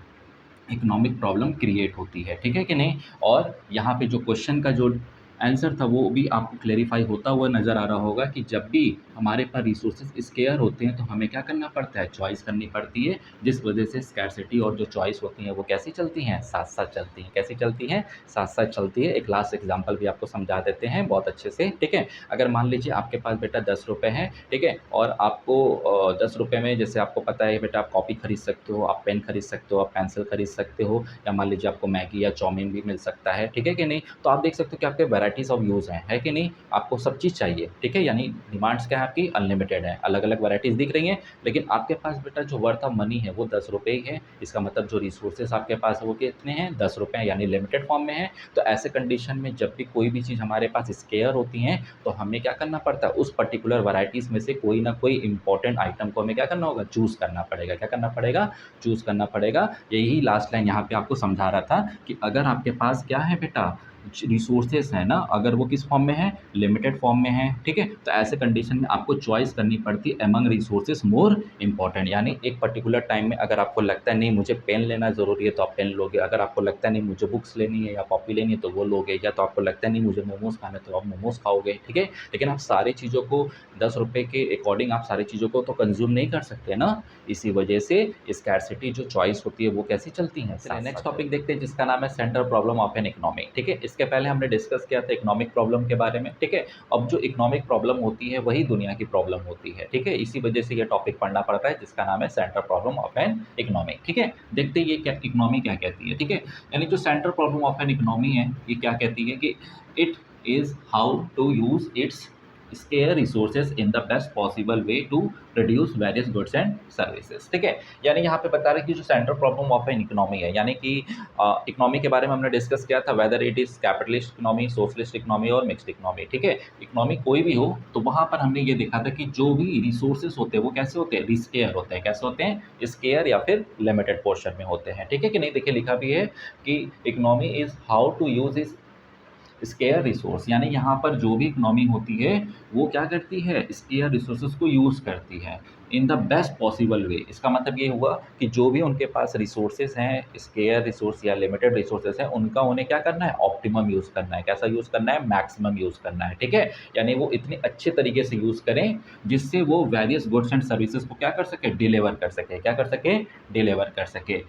इकोनॉमिक प्रॉब्लम क्रिएट होती है, ठीक है कि नहीं? और यहाँ पे जो क्वेश्चन का जो आंसर था वो भी आपको क्लैरिफ़ाई होता हुआ नज़र आ रहा होगा कि जब भी हमारे पास रिसोर्सेज़ स्केयर होते हैं तो हमें क्या करना पड़ता है, चॉइस करनी पड़ती है, जिस वजह से स्कैरसिटी और जो चॉइस होती हैं वो कैसी चलती हैं, साथ-साथ चलती हैं। कैसी चलती हैं? साथ-साथ चलती है। एक लास्ट एग्ज़ाम्पल भी आपको समझा देते हैं बहुत अच्छे से, ठीक है? अगर मान लीजिए आपके पास बेटा ₹10 हैं, ठीक है? और आपको ₹10 में जैसे आपको पता है बेटा आप कॉपी खरीद सकते हो, आप पेन खरीद सकते हो, आप पेंसिल खरीद सकते हो, या मान लीजिए आपको मैगी या चाउमीन भी मिल सकता है, ठीक है कि नहीं? तो आप देख सकते हो कि आपके वैराइटीज़ ऑफ यूज़ हैं, है कि नहीं? आपको सब चीज़ चाहिए, ठीक है? यानी डिमांड्स क्या है आपकी, अनलिमिटेड है, अलग-अलग वैराइटीज़ दिख रही हैं, लेकिन आपके पास बेटा जो वर्थ ऑफ मनी है वो ₹10 ही है। इसका मतलब जो रिसोर्सेज़ आपके पास है वो कितने हैं, ₹10 हैं, यानी लिमिटेड फॉर्म में है। तो ऐसे कंडीशन में जब भी कोई भी चीज़ हमारे पास स्केयर होती हैं, तो हमें क्या करना पड़ता है, उस पर्टिकुलर वैराइटीज़ में से कोई ना कोई इम्पोर्टेंट आइटम को हमें क्या करना होगा, चूज़ करना पड़ेगा। क्या करना पड़ेगा? चूज़ करना पड़ेगा। यही लास्ट लाइन यहाँ पे आपको समझा रहा था कि अगर आपके पास क्या है बेटा, रिसोर्सेज़ हैं ना, अगर वो किस फॉर्म में है, लिमिटेड फॉर्म में है, ठीक है? तो ऐसे कंडीशन में आपको चॉइस करनी पड़ती है अमंग रिसोर्सेज़ मोर इम्पोर्टेंट, यानी एक पर्टिकुलर टाइम में अगर आपको लगता है नहीं मुझे पेन लेना ज़रूरी है तो आप पेन लोगे, अगर आपको लगता है नहीं मुझे बुक्स लेनी है या कॉपी लेनी है तो वो लोगे, या तो आपको लगता है नहीं मुझे मोमोज़ खाना है तो आप मोमोज़ खाओगे, ठीक है? लेकिन आप सारी चीज़ों को ₹10 के अकॉर्डिंग आप सारी चीज़ों को तो कंज़्यूम नहीं कर सकते ना, इसी वजह से स्कैरसिटी जो चॉइस होती है वो कैसी चलती हैं, चलिए नेक्स्ट टॉपिक देखते हैं जिसका नाम है central problem of an economy, ठीक है। इसके पहले हमने डिस्कस किया था इकोनॉमिक प्रॉब्लम के बारे में, ठीक है। अब जो इकोनॉमिक प्रॉब्लम होती है वही दुनिया की प्रॉब्लम होती है, ठीक है। इसी वजह से ये टॉपिक पढ़ना पड़ता है जिसका नाम है central problem of an economy, ठीक है। देखते हैं ये क्या इकोनॉमी क्या कहती है, ठीक है। यानी जो central problem of an economy है ये क्या कहती है कि it is how to use its scarce resources in the best possible way to produce various goods and services, ठीक है। यानी यहाँ पे बता रहे हैं कि जो central problem of an economy है, यानी कि इकोनॉमी के बारे में हमने डिस्कस किया था, whether it is capitalist economy, socialist economy और मिक्स्ड इकोनॉमी, ठीक है। इकोनॉमी कोई भी हो तो वहाँ पर हमने ये देखा था कि जो भी रिसोर्सेज होते हैं वो कैसे होते हैं, रिस्केयर होते हैं, कैसे होते हैं, स्केयर या फिर लिमिटेड पोर्शन में होते हैं, ठीक है कि नहीं। देखिए लिखा भी है कि economy is how to use is scarce resource, यानी यहाँ पर जो भी इकोनॉमी होती है वो क्या करती है, स्केयर रिसोर्सेज को यूज़ करती है इन द बेस्ट पॉसिबल वे। इसका मतलब ये हुआ कि जो भी उनके पास रिसोर्सेज हैं, स्केयर रिसोर्स या लिमिटेड रिसोर्सेज हैं, उनका उन्हें क्या करना है, ऑप्टिमम यूज़ करना है। कैसा यूज़ करना है, मैक्सिमम यूज़ करना है, ठीक है। यानी वो इतने अच्छे तरीके से यूज़ करें जिससे वो वेरियस गुड्स एंड सर्विसेज को क्या कर सके, डिलीवर कर सके, क्या कर सके, डिलीवर कर सके।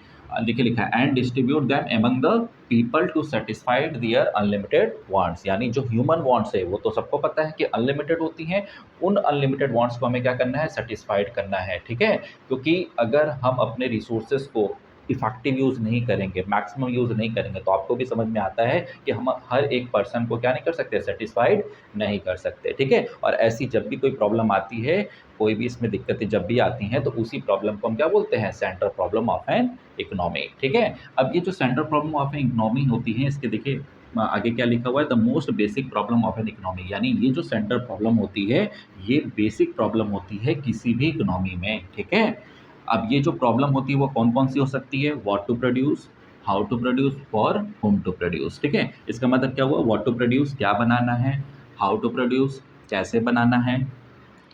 देखिए लिखा है and distribute them among the people to satisfied their unlimited wants, यानी जो ह्यूमन वांट्स है वो तो सबको पता है कि अनलिमिटेड होती हैं, उन अनलिमिटेड वांट्स को हमें क्या करना है, सेटिस्फाइड करना है, ठीक है। क्योंकि अगर हम अपने रिसोर्सेज को इफेक्टिव यूज़ नहीं करेंगे, मैक्सिमम यूज़ नहीं करेंगे, तो आपको भी समझ में आता है कि हम हर एक पर्सन को क्या नहीं कर सकते, सेटिस्फाइड नहीं कर सकते, ठीक है। और ऐसी जब भी कोई प्रॉब्लम आती है, कोई भी इसमें दिक्कतें जब भी आती हैं तो उसी प्रॉब्लम को हम क्या बोलते हैं, central problem of an economy, ठीक है। अब ये जो central problem of an economy होती है इसके देखिए आगे क्या लिखा हुआ है, the most basic problem of an economy, यानी ये जो सेंट्रल प्रॉब्लम होती है ये बेसिक प्रॉब्लम होती है किसी भी इकोनॉमी में, ठीक है। अब ये जो प्रॉब्लम होती है वो कौन कौन सी हो सकती है, what to produce, how to produce, for whom to produce, ठीक है। इसका मतलब क्या हुआ, व्हाट टू प्रोड्यूस क्या बनाना है, हाउ टू प्रोड्यूस कैसे बनाना है,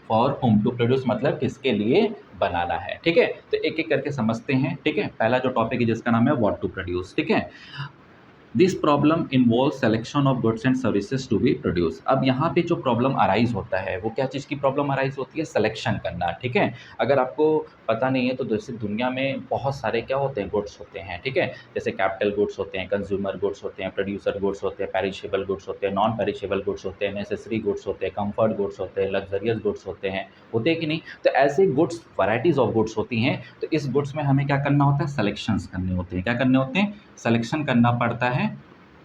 फॉर होम टू प्रोड्यूस मतलब किसके लिए बनाना है, ठीक है। तो एक एक करके समझते हैं, ठीक है। पहला जो टॉपिक है जिसका नाम है व्हाट टू प्रोड्यूस, ठीक है। This problem involve selection of goods and services to be produce. अब यहाँ पे जो प्रॉब्लम अराइज होता है वो क्या चीज़ की प्रॉब्लम अराइज होती है, सिलेक्शन करना, ठीक है। अगर आपको पता नहीं है तो जैसे दुनिया में बहुत सारे क्या होते हैं, गुड्स होते हैं, ठीक है। जैसे कैपिटल गुड्स होते हैं, कंज्यूमर गुड्स होते हैं, प्रोड्यूसर गुड्स होते हैं, पेरिशेबल गुड्स होते हैं, नॉन पेरिशेबल गुड्स होते हैं, नेसेसरी गुड्स होते हैं, कंफर्ट गुड्स होते हैं, लग्जरियस गुड्स होते हैं कि नहीं। तो ऐसे गुड्स, वैराइटीज़ ऑफ गुड्स होती हैं। तो इस गुड्स में हमें क्या करना होता है, सेलेक्शंस करने होते हैं। क्या करने होते हैं, सेलेक्शन करना पड़ता है।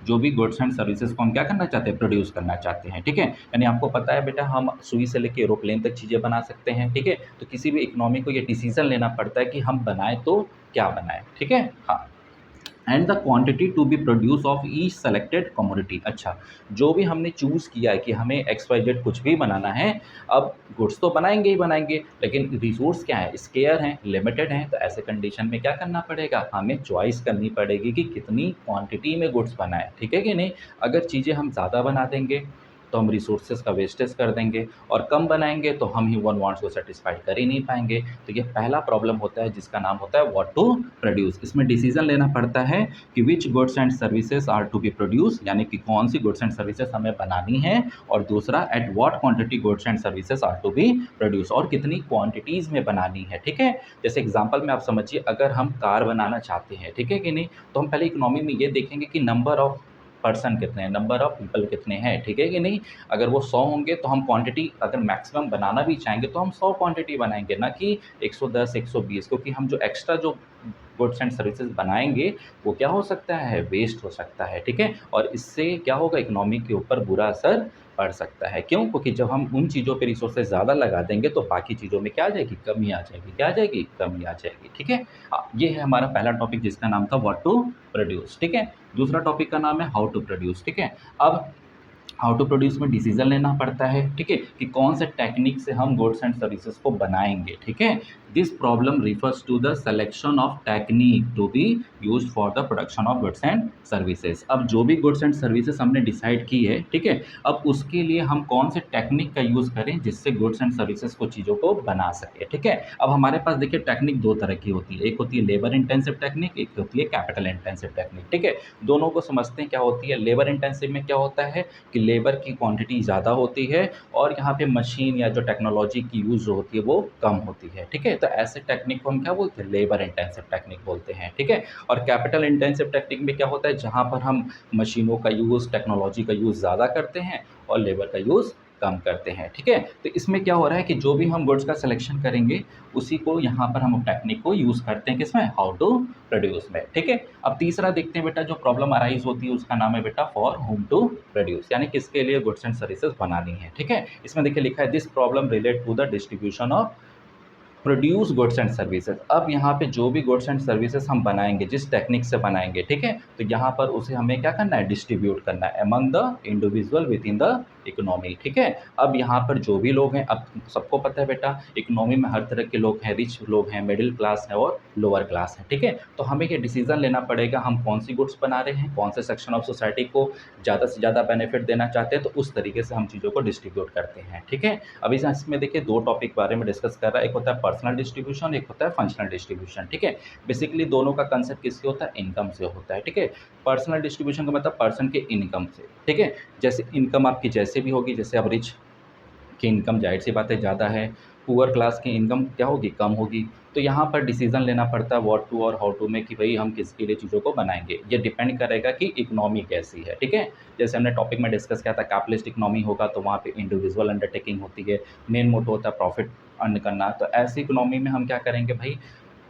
जो भी गुड्स एंड सर्विसेज को हम क्या करना चाहते हैं, प्रोड्यूस करना चाहते हैं, ठीक है। यानी आपको पता है बेटा, हम सुई से लेके एरोप्लेन तक चीज़ें बना सकते हैं, ठीक है। तो किसी भी इकोनॉमी को ये डिसीजन लेना पड़ता है कि हम बनाएं तो क्या बनाएं, ठीक है। हाँ, and the quantity to be produce of each selected commodity. अच्छा, जो भी हमने चूज़ किया है कि हमें एक्स वाई जेड कुछ भी बनाना है, अब गुड्स तो बनाएंगे ही बनाएंगे, लेकिन रिसोर्स क्या है, स्केयर हैं, लिमिटेड हैं। तो ऐसे कंडीशन में क्या करना पड़ेगा, हमें चॉइस करनी पड़ेगी कि कितनी क्वांटिटी में गुड्स बनाएं, ठीक है कि नहीं। अगर चीज़ें हम ज़्यादा बना देंगे तो हम रिसोर्सेज का वेस्टेज कर देंगे, और कम बनाएंगे तो हम ह्यूमन वांट्स को सेटिस्फाइड कर ही नहीं पाएंगे। तो ये पहला प्रॉब्लम होता है जिसका नाम होता है व्हाट टू प्रोड्यूस। इसमें डिसीजन लेना पड़ता है कि which goods and services are to be produce, यानी कि कौन सी गुड्स एंड सर्विसेज हमें बनानी है, और दूसरा at what quantity goods and services are to be produce, और कितनी क्वांटिटीज़ में बनानी है, ठीक है। जैसे एग्जाम्पल में आप समझिए, अगर हम कार बनाना चाहते हैं, ठीक है कि नहीं, तो हम पहले इकोनॉमी में ये देखेंगे कि नंबर ऑफ पर्सन कितने हैं, नंबर ऑफ पीपल कितने हैं, ठीक है कि नहीं। अगर वो 100 होंगे तो हम क्वांटिटी अगर मैक्सिमम बनाना भी चाहेंगे तो हम 100 क्वांटिटी बनाएंगे, ना कि 110 120, क्योंकि हम जो एक्स्ट्रा जो गुड्स एंड सर्विसेज बनाएंगे वो क्या हो सकता है, वेस्ट हो सकता है, ठीक है। और इससे क्या होगा, इकोनॉमी के ऊपर बुरा असर पड़ सकता है। क्यों, क्योंकि जब हम उन चीज़ों पे रिसोर्सेज ज़्यादा लगा देंगे तो बाकी चीज़ों में क्या आ जाएगी, कमी आ जाएगी, क्या आ जाएगी, कमी आ जाएगी, ठीक है। ये है हमारा पहला टॉपिक जिसका नाम था व्हाट टू प्रोड्यूस, ठीक है। दूसरा टॉपिक का नाम है हाउ टू प्रोड्यूस, ठीक है। अब हाउ टू प्रोड्यूस में डिसीजन लेना पड़ता है, ठीक है, कि कौन से टेक्निक से हम गुड्स एंड सर्विसेज को बनाएंगे, ठीक है। This problem refers to the selection of technique to be used for the production of goods and services. अब जो भी गुड्स एंड सर्विसेज हमने डिसाइड की है, ठीक है, अब उसके लिए हम कौन से टेक्निक का यूज़ करें जिससे गुड्स एंड सर्विसेज को चीज़ों को बना सके, ठीक है। अब हमारे पास देखिए टेक्निक दो तरह की होती है, एक होती है लेबर इंटेंसिव टेक्निक, एक होती है कैपिटल इंटेंसिव टेक्निक, ठीक है। दोनों को समझते हैं क्या होती है। लेबर इंटेंसिव में क्या होता है कि लेबर की क्वांटिटी ज़्यादा होती है और यहाँ पे मशीन या जो टेक्नोलॉजी की यूज़ जो होती है वो कम होती है, ठीक है। तो ऐसे टेक्निक को हम क्या बोलते हैं, लेबर इंटेंसिव टेक्निक बोलते हैं, ठीक है। और कैपिटल इंटेंसिव टेक्निक में क्या होता है, जहाँ पर हम मशीनों का यूज़, टेक्नोलॉजी का यूज़ ज़्यादा करते हैं और लेबर का यूज़ कम करते हैं, ठीक है। तो इसमें क्या हो रहा है कि जो भी हम गुड्स का सिलेक्शन करेंगे उसी को यहाँ पर हम टेक्निक को यूज़ करते हैं, किसमें, हाउ टू प्रोड्यूस में, ठीक है। अब तीसरा देखते हैं बेटा, जो प्रॉब्लम अराइज होती है उसका नाम है बेटा फॉर होम टू प्रोड्यूस, यानी किसके लिए गुड्स एंड सर्विसेज बनानी है, ठीक है। इसमें देखिए लिखा है this problem relate to the distribution of produce goods and services. अब यहाँ पे जो भी गुड्स एंड सर्विसेज हम बनाएंगे, जिस टेक्निक से बनाएंगे, ठीक है, तो यहाँ पर उसे हमें क्या करना है, डिस्ट्रीब्यूट करना है among the individual with in the economy, ठीक है। अब यहाँ पर जो भी लोग हैं, अब सबको पता है बेटा इकोनॉमी में हर तरह के लोग हैं, रिच लोग हैं, मिडिल क्लास है और लोअर क्लास है, ठीक है। तो हमें ये डिसीजन लेना पड़ेगा हम कौन सी गुड्स बना रहे हैं, कौन से सेक्शन ऑफ सोसाइटी को ज़्यादा से ज़्यादा बेनिफिट देना चाहते हैं, तो उस तरीके से हम चीज़ों को डिस्ट्रीब्यूट करते हैं, ठीक है। अभी इसमें देखिए दो टॉपिक बारे में डिस्कस कर रहा है, एक होता है पर्सनल डिस्ट्रीब्यूशन, एक होता है फंक्शनल डिस्ट्रीब्यूशन, ठीक है। बेसिकली दोनों का कंसेप्ट किससे होता है, इनकम से होता है, ठीक है। पर्सनल डिस्ट्रीब्यूशन का मतलब पर्सन के इनकम से, ठीक है। जैसे इनकम आपकी जैसे भी होगी, जैसे अब रिच की इनकम जाहिर सी बात है ज़्यादा है, पुअर क्लास की इनकम क्या होगी, कम होगी। तो यहाँ पर डिसीजन लेना पड़ता है व्हाट टू और हाउ टू में कि भाई हम किसके लिए चीज़ों को बनाएंगे। ये डिपेंड करेगा कि इकोनॉमी कैसी है, ठीक है। जैसे हमने टॉपिक में डिस्कस किया था कैपिटलिस्ट इकोनॉमी होगा तो वहाँ पे इंडिविजुअल अंडरटेकिंग होती है, मेन मोटो होता है प्रॉफिट अर्न करना। तो ऐसी इकोनॉमी में हम क्या करेंगे भाई,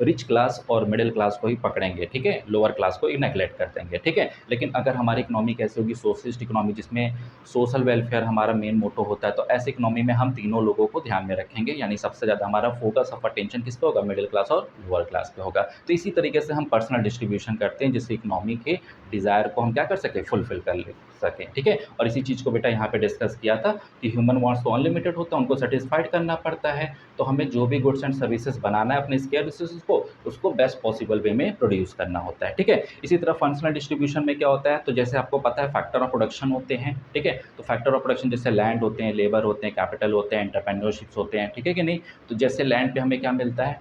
रिच क्लास और मिडिल क्लास को ही पकड़ेंगे, ठीक है, लोअर क्लास को नेगलेक्ट कर देंगे, ठीक है। लेकिन अगर हमारी इकोनॉमी कैसे होगी, सोशलिस्ट इकोनॉमी जिसमें सोशल वेलफेयर हमारा मेन मोटो होता है, तो ऐसी इकोनॉमी में हम तीनों लोगों को ध्यान में रखेंगे, यानी सबसे ज़्यादा हमारा फोकस ऑफ अटेंशन किस पे होगा, मिडिल क्लास और लोअर क्लास पे होगा। तो इसी तरीके से हम पर्सनल डिस्ट्रीब्यूशन करते हैं जिससे इकोनॉमी के डिज़ायर को हम क्या कर सकें, फुलफिल कर ले सकें, ठीक है। और इसी चीज़ को बेटा यहाँ पे डिस्कस किया था कि ह्यूमन वांट्स तो अनलिमिटेड होता है, उनको सेटिस्फाइड करना पड़ता है, तो हमें जो भी गुड्स एंड सर्विसेज बनाना है अपने स्केयर रिसोर्सेज को, उसको बेस्ट पॉसिबल वे में प्रोड्यूस करना होता है, ठीक है। इसी तरह फंक्शनल डिस्ट्रीब्यूशन में क्या होता है, तो जैसे आपको पता है फैक्टर ऑफ प्रोडक्शन होते हैं, ठीक है। तो फैक्टर ऑफ प्रोडक्शन जैसे लैंड होते हैं, लेबर होते हैं, कैपिटल होते हैं, एंटरप्रेन्योरशिप्स होते हैं, ठीक है कि नहीं। तो जैसे लैंड पे हमें क्या मिलता है,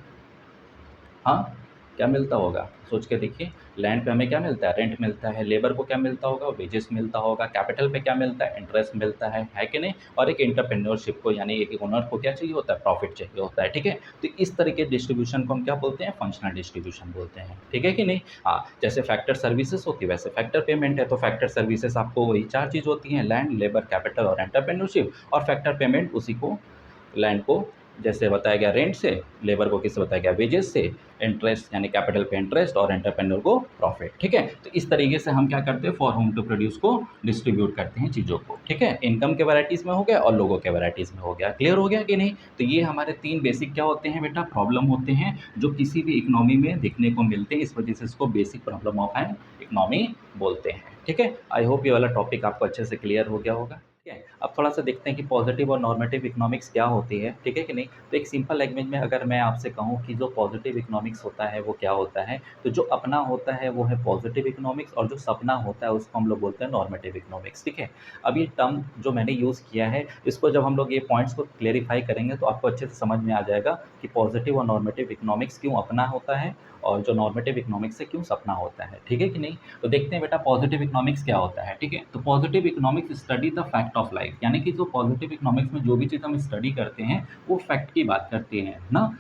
हाँ, क्या मिलता होगा? सोच के देखिए, लैंड पे हमें क्या मिलता है? रेंट मिलता है, लेबर को क्या मिलता होगा? वेजेस मिलता होगा, कैपिटल पे क्या मिलता है? इंटरेस्ट मिलता है कि नहीं? और एक एंटरप्रेन्योरशिप को यानी एक ओनर को क्या चाहिए होता है? प्रॉफिट चाहिए होता है, ठीक है? तो इस तरह के डिस्ट्रीब्यूशन को हम क्या बोलते हैं? फंक्शनल डिस्ट्रीब्यूशन बोलते हैं, ठीक है कि नहीं? हाँ, जैसे फैक्टर सर्विसेज़ होती है वैसे फैक्टर पेमेंट है, तो फैक्टर सर्विसेज़ आपको वही 4 चीज़ होती हैं, लैंड, लेबर, कैपिटल और एंटरप्रेन्योरशिप, और फैक्टर पेमेंट उसी को, लैंड को जैसे बताया गया रेंट से, लेबर को किससे बताया गया, वेजेस से, इंटरेस्ट यानी कैपिटल पे इंटरेस्ट और एंटरप्रेन्योर को प्रॉफिट, ठीक है। तो इस तरीके से हम क्या करते हैं, फॉर होम टू प्रोड्यूस को डिस्ट्रीब्यूट करते हैं चीज़ों को, ठीक है। इनकम के वैराइटीज़ में हो गया और लोगों के वैराइटीज़ में हो गया, क्लियर हो गया कि नहीं। तो ये हमारे 3 बेसिक क्या होते हैं बेटा, प्रॉब्लम होते हैं जो किसी भी इकोनॉमी में देखने को मिलते हैं, इस वजह से इसको basic problem of an economy बोलते हैं, ठीक है। आई होप ये वाला टॉपिक आपको अच्छे से क्लियर हो गया होगा, ठीक है। अब थोड़ा-सा देखते हैं कि पॉजिटिव और नॉर्मेटिव इकोनॉमिक्स क्या होती है, ठीक है कि नहीं? तो एक सिंपल लैंग्वेज में अगर मैं आपसे कहूँ कि जो पॉजिटिव इकोनॉमिक्स होता है वो क्या होता है, तो जो अपना होता है वो है पॉजिटिव इकोनॉमिक्स, और जो सपना होता है उसको हम लोग बोलते हैं नॉर्मेटिव इकोनॉमिक्स, ठीक है। अब ये टर्म जो मैंने यूज़ किया है, इसको जब हम लोग ये पॉइंट्स को क्लेरिफ़ाई करेंगे तो आपको अच्छे से समझ में आ जाएगा कि पॉजिटिव और नॉर्मेटिव इकोनॉमिक्स क्यों अपना होता है और जो नॉर्मेटिव इकोनॉमिक्स है क्यों सपना होता है, ठीक है कि नहीं? तो देखते हैं बेटा पॉजिटिव इकोनॉमिक्स क्या होता है, ठीक है। तो positive economics study the fact of life, यानी कि जो पॉजिटिव इकोनॉमिक्स में जो भी चीज़ हम स्टडी करते हैं वो फैक्ट की बात करते हैं ना,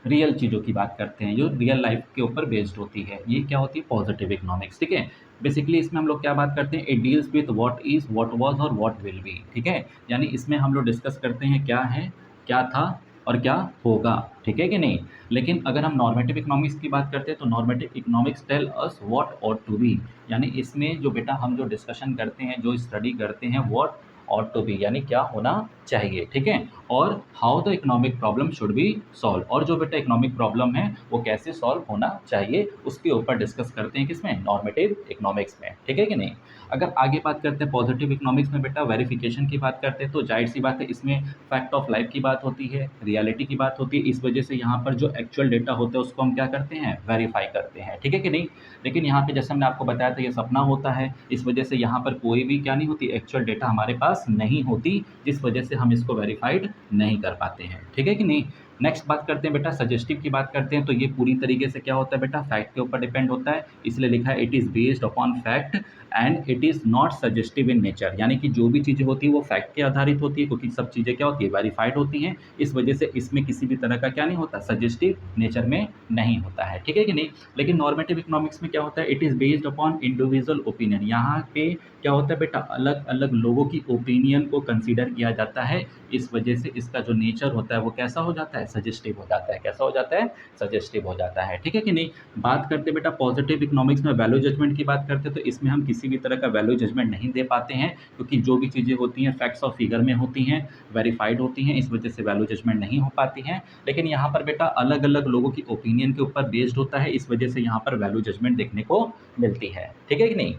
रियल चीज़ों की बात करते हैं जो रियल लाइफ के ऊपर बेस्ड होती है, ये क्या होती है पॉजिटिव इकोनॉमिक्स, ठीक है। बेसिकली इसमें हम लोग क्या बात करते हैं, it deals with what is, what was और व्हाट विल बी, ठीक है। यानी इसमें हम लोग डिस्कस करते हैं क्या है, क्या था और क्या होगा, ठीक है कि नहीं। लेकिन अगर हम नॉर्मेटिव इकोनॉमिक्स की बात करते हैं तो normative economics tell us what ought to be, यानी इसमें जो बेटा हम जो डिस्कशन करते हैं, जो स्टडी करते हैं, व्हाट ऑट टू बी यानी क्या होना चाहिए, ठीक है। और how the economic problem should be solve, और जो बेटा इकोनॉमिक प्रॉब्लम है वो कैसे सॉल्व होना चाहिए उसके ऊपर डिस्कस करते हैं किसमें, नॉर्मेटिव इकोनॉमिक्स में, ठीक है कि नहीं। अगर आगे बात करते हैं पॉजिटिव इकोनॉमिक्स में बेटा वेरिफिकेशन की बात करते हैं, तो जाहिर सी बात है इसमें फैक्ट ऑफ लाइफ की बात होती है, रियलिटी की बात होती है, इस वजह से यहाँ पर जो एक्चुअल डेटा होता है उसको हम क्या करते हैं, वेरीफाई करते हैं, ठीक है कि नहीं। लेकिन यहाँ पे जैसे हमने आपको बताया था ये सपना होता है, इस वजह से यहाँ पर कोई भी क्या नहीं होती, एक्चुअल डेटा हमारे पास नहीं होती, जिस वजह से हम इसको वेरीफाइड नहीं कर पाते हैं, ठीक है कि नहीं। नेक्स्ट बात करते हैं बेटा सजेस्टिव की बात करते हैं, तो ये पूरी तरीके से क्या होता है बेटा, फैक्ट के ऊपर डिपेंड होता है, इसलिए लिखा है it is based upon fact and it is not suggestive in nature, यानी कि जो भी चीज़ें होती है वो फैक्ट के आधारित होती है, क्योंकि सब चीज़ें क्या होती है, वेरीफाइड होती हैं, इस वजह से इसमें किसी भी तरह का क्या नहीं होता, सजेस्टिव नेचर में नहीं होता है, ठीक है कि नहीं। लेकिन नॉर्मेटिव इकोनॉमिक्स में क्या होता है, it is based upon individual opinion, यहाँ पे क्या होता है बेटा, अलग अलग लोगों की ओपिनियन को कंसीडर किया जाता है, इस वजह से इसका जो नेचर होता है वो कैसा हो जाता है, सजेस्टिव हो जाता है, कैसा हो जाता है, सजेस्टिव हो जाता है, ठीक है कि नहीं। बात करते बेटा पॉजिटिव इकोनॉमिक्स में वैल्यू जजमेंट की बात करते हैं, तो इसमें हम किसी भी तरह का वैल्यू जजमेंट नहीं दे पाते हैं, क्योंकि जो भी चीज़ें होती हैं फैक्ट्स और फिगर में होती हैं, वेरीफाइड होती हैं, इस वजह से वैल्यू जजमेंट नहीं हो पाती हैं। लेकिन यहाँ पर बेटा अलग अलग लोगों की ओपिनियन के ऊपर बेस्ड होता है, इस वजह से यहाँ पर वैल्यू जजमेंट देखने को मिलती है, ठीक है कि नहीं।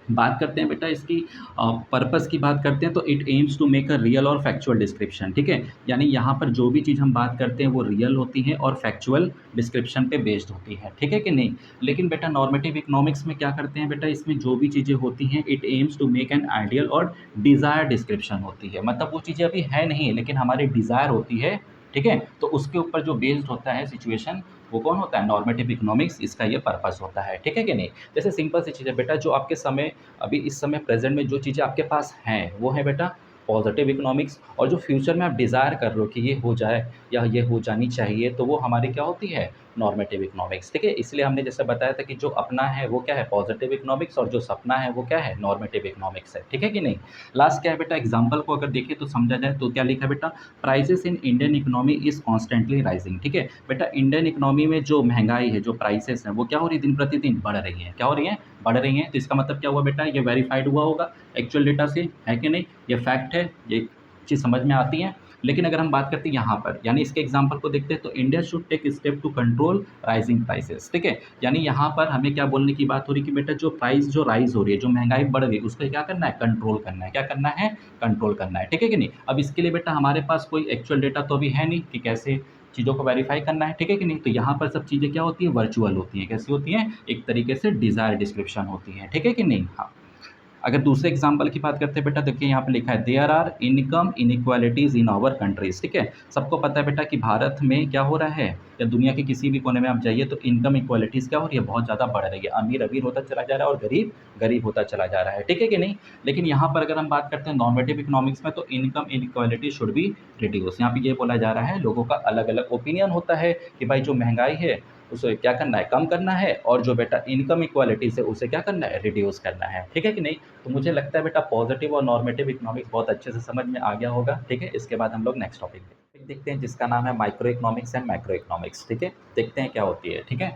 बात करते हैं बेटा इसकी पर्पस की बात करते हैं, तो it aims to make a real और फैक्चुअल डिस्क्रिप्शन, ठीक है। यानी यहाँ पर जो भी चीज़ हम बात करते हैं वो रियल होती है और फैक्चुअल डिस्क्रिप्शन पे बेस्ड होती है, ठीक है कि नहीं। लेकिन बेटा नॉर्मेटिव इकोनॉमिक्स में क्या करते हैं बेटा, इसमें जो भी चीज़ें होती हैं it aims to make an ideal और डिज़ायर डिस्क्रिप्शन होती है, मतलब वो चीज़ें अभी है नहीं लेकिन हमारी डिज़ायर होती है, ठीक है। तो उसके ऊपर जो बेस्ड होता है सिचुएशन, वो कौन होता है, नॉर्मेटिव इकोनॉमिक्स, इसका ये पर्पस होता है, ठीक है कि नहीं। जैसे सिंपल सी चीज़ है बेटा, जो आपके समय अभी इस समय प्रेजेंट में जो चीज़ें आपके पास हैं वो है बेटा पॉजिटिव इकोनॉमिक्स, और जो फ्यूचर में आप डिज़ायर कर रहे हो कि ये हो जाए या ये हो जानी चाहिए, तो वो हमारी क्या होती है, नॉर्मेटिव इकोनॉमिक्स, ठीक है। इसलिए हमने जैसे बताया था कि जो अपना है वो क्या है, पॉजिटिव इकोनॉमिक्स, और जो सपना है वो क्या है, नॉर्मेटिव इकोनॉमिक्स है, ठीक है कि नहीं। लास्ट क्या है बेटा, एग्जाम्पल को अगर देखें तो समझा जाए तो क्या लिखा है बेटा, prices in Indian economy is constantly rising, ठीक है। बेटा इंडियन इकोनॉमी में जो महंगाई है, जो प्राइसेस हैं, वो क्या हो रही है, दिन प्रतिदिन बढ़ रही है। क्या हो रही है, बढ़ रही हैं। तो इसका मतलब क्या हुआ बेटा, ये वेरीफाइड हुआ होगा एक्चुअल डेटा से, है कि नहीं, ये फैक्ट है, ये चीज़ समझ में आती है। लेकिन अगर हम बात करते हैं यहाँ पर, यानी इसके एग्जांपल को देखते हैं तो India should take step to control rising prices, ठीक है। यानी यहाँ पर हमें क्या बोलने की बात हो रही है कि बेटा जो प्राइस जो राइज हो रही है, जो महंगाई बढ़ रही है, उसको क्या करना है, कंट्रोल करना है। क्या करना है, कंट्रोल करना है, ठीक है कि नहीं। अब इसके लिए बेटा हमारे पास कोई एक्चुअल डेटा तो अभी है नहीं कि कैसे चीज़ों को वेरीफाई करना है, ठीक है कि नहीं। तो यहाँ पर सब चीज़ें क्या होती है, वर्चुअल होती हैं। कैसी होती हैं, एक तरीके से डिज़ायर डिस्क्रिप्शन होती है, ठीक है कि नहीं। हाँ, अगर दूसरे एग्जाम्पल की बात करते हैं बेटा, देखिए यहाँ पे लिखा है there are income inequalities in our countries, ठीक है। सबको पता है बेटा कि भारत में क्या हो रहा है, या दुनिया के किसी भी कोने में आप जाइए तो इनकम इक्वालिटीज़ क्या हो रही है, बहुत ज़्यादा बढ़ रही है। अमीर अमीर होता चला जा रहा है और गरीब गरीब होता चला जा रहा है, ठीक है कि नहीं। लेकिन यहाँ पर अगर हम बात करते हैं नॉर्मेटिव इकोनॉमिक्स में, तो income inequality should be reduce. यहाँ पे ये बोला जा रहा है, लोगों का अलग अलग ओपिनियन होता है कि भाई जो महंगाई है उसे क्या करना है, कम करना है, और जो बेटा इनकम इक्वालिटी से उसे क्या करना है, रिड्यूस करना है, ठीक है कि नहीं। तो मुझे लगता है बेटा पॉजिटिव और नॉर्मेटिव इकोनॉमिक्स बहुत अच्छे से समझ में आ गया होगा, ठीक है। इसके बाद हम लोग नेक्स्ट टॉपिक देखते हैं जिसका नाम है micro economics and macro economics, ठीक है। देखते हैं क्या होती है, ठीक है।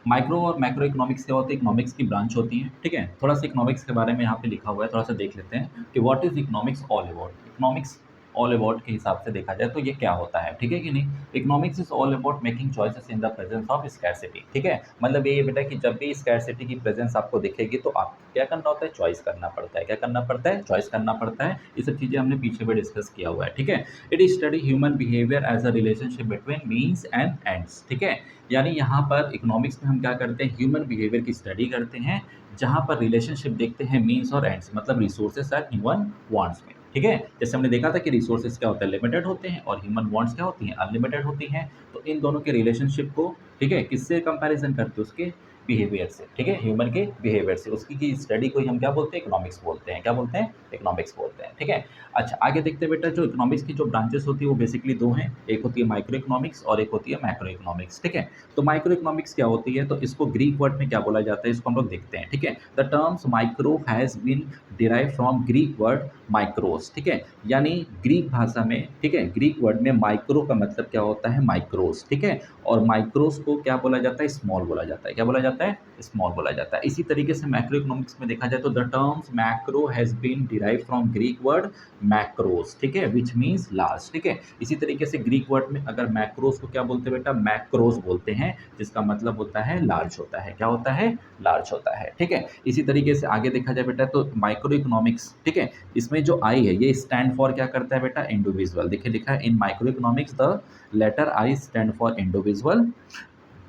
माइक्रो और मैक्रो इकोनॉमिक्स क्या होती है, इकोनॉमिक्स की ब्रांच होती है, ठीक है। थोड़ा सा इकोनॉमिक्स के बारे में यहाँ पे लिखा हुआ है, थोड़ा सा देख लेते हैं कि what is economics all about. Economics all about के हिसाब से देखा जाए तो ये क्या होता है, ठीक है कि नहीं। Economics is all about making choices in the presence of scarcity, ठीक है। मतलब ये बेटा कि जब भी स्कैरसिटी की प्रेजेंस आपको दिखेगी तो आपको क्या करना होता है, चॉइस करना पड़ता है। क्या करना पड़ता है, चॉइस करना पड़ता है। ये सब चीज़ें हमने पीछे भी डिस्कस किया हुआ है, ठीक है। It is study human behaviour as a relationship between means and ends, ठीक है। यानी यहाँ पर इकोनॉमिक्स में हम क्या करते हैं, ह्यूमन बिहेवियर की स्टडी करते हैं, जहाँ पर रिलेशनशिप देखते हैं मीन्स और एंड्स, मतलब रिसोर्सेस एंड ह्यूमन वांट्स में, ठीक है। जैसे हमने देखा था कि रिसोर्सेज क्या होता है, लिमिटेड होते हैं, और ह्यूमन वांट्स क्या होती हैं, अनलिमिटेड होती हैं। तो इन दोनों के रिलेशनशिप को, ठीक है, किससे कंपैरिजन करते हैं, उसके बिहेवियर से, ठीक है, ह्यूमन के बिहेवियर से। उसकी की स्टडी को ही हम क्या बोलते हैं, इकोनॉमिक्स बोलते हैं। क्या बोलते हैं, इकोनॉमिक्स बोलते हैं, ठीक है। अच्छा, आगे देखते हैं बेटा, जो इकोनॉमिक्स की जो ब्रांचेस होती है वो बेसिकली दो हैं, एक होती है माइक्रो इकोनॉमिक्स और एक होती है मैक्रो इकोनॉमिक्स, ठीक है। तो माइक्रो इकोनॉमिक्स क्या होती है, तो इसको ग्रीक वर्ड में क्या बोला जाता है, इसको हम लोग देखते हैं, ठीक है। The terms micro has been derive from Greek word micros, ठीक है। यानी ग्रीक भाषा में, ठीक है, ग्रीक वर्ड में माइक्रो का मतलब क्या होता है, माइक्रोस, ठीक है। और माइक्रोस को क्या बोला जाता है, स्मॉल बोला जाता है। क्या बोला जाता है, स्मॉल बोला जाता है। इसी तरीके से मैक्रो इकोनॉमिक्स में देखा जाए तो the terms macro has been derive from Greek word macros, ठीक है, विच मीन्स लार्ज, ठीक है। इसी तरीके से ग्रीक वर्ड में अगर मैक्रोस को क्या बोलते हैं बेटा, मैक्रोस बोलते हैं, जिसका मतलब होता है लार्ज होता है। क्या होता है, लार्ज होता है, ठीक है। इसी तरीके से आगे देखा जाए बेटा तो माइक्रो इकोनॉमिक्स, ठीक है, इसमें जो आई है ये स्टैंड फॉर क्या करता है बेटा, इंडिविजुअल। देखिए लिखा है in micro economics the letter I stand for individual,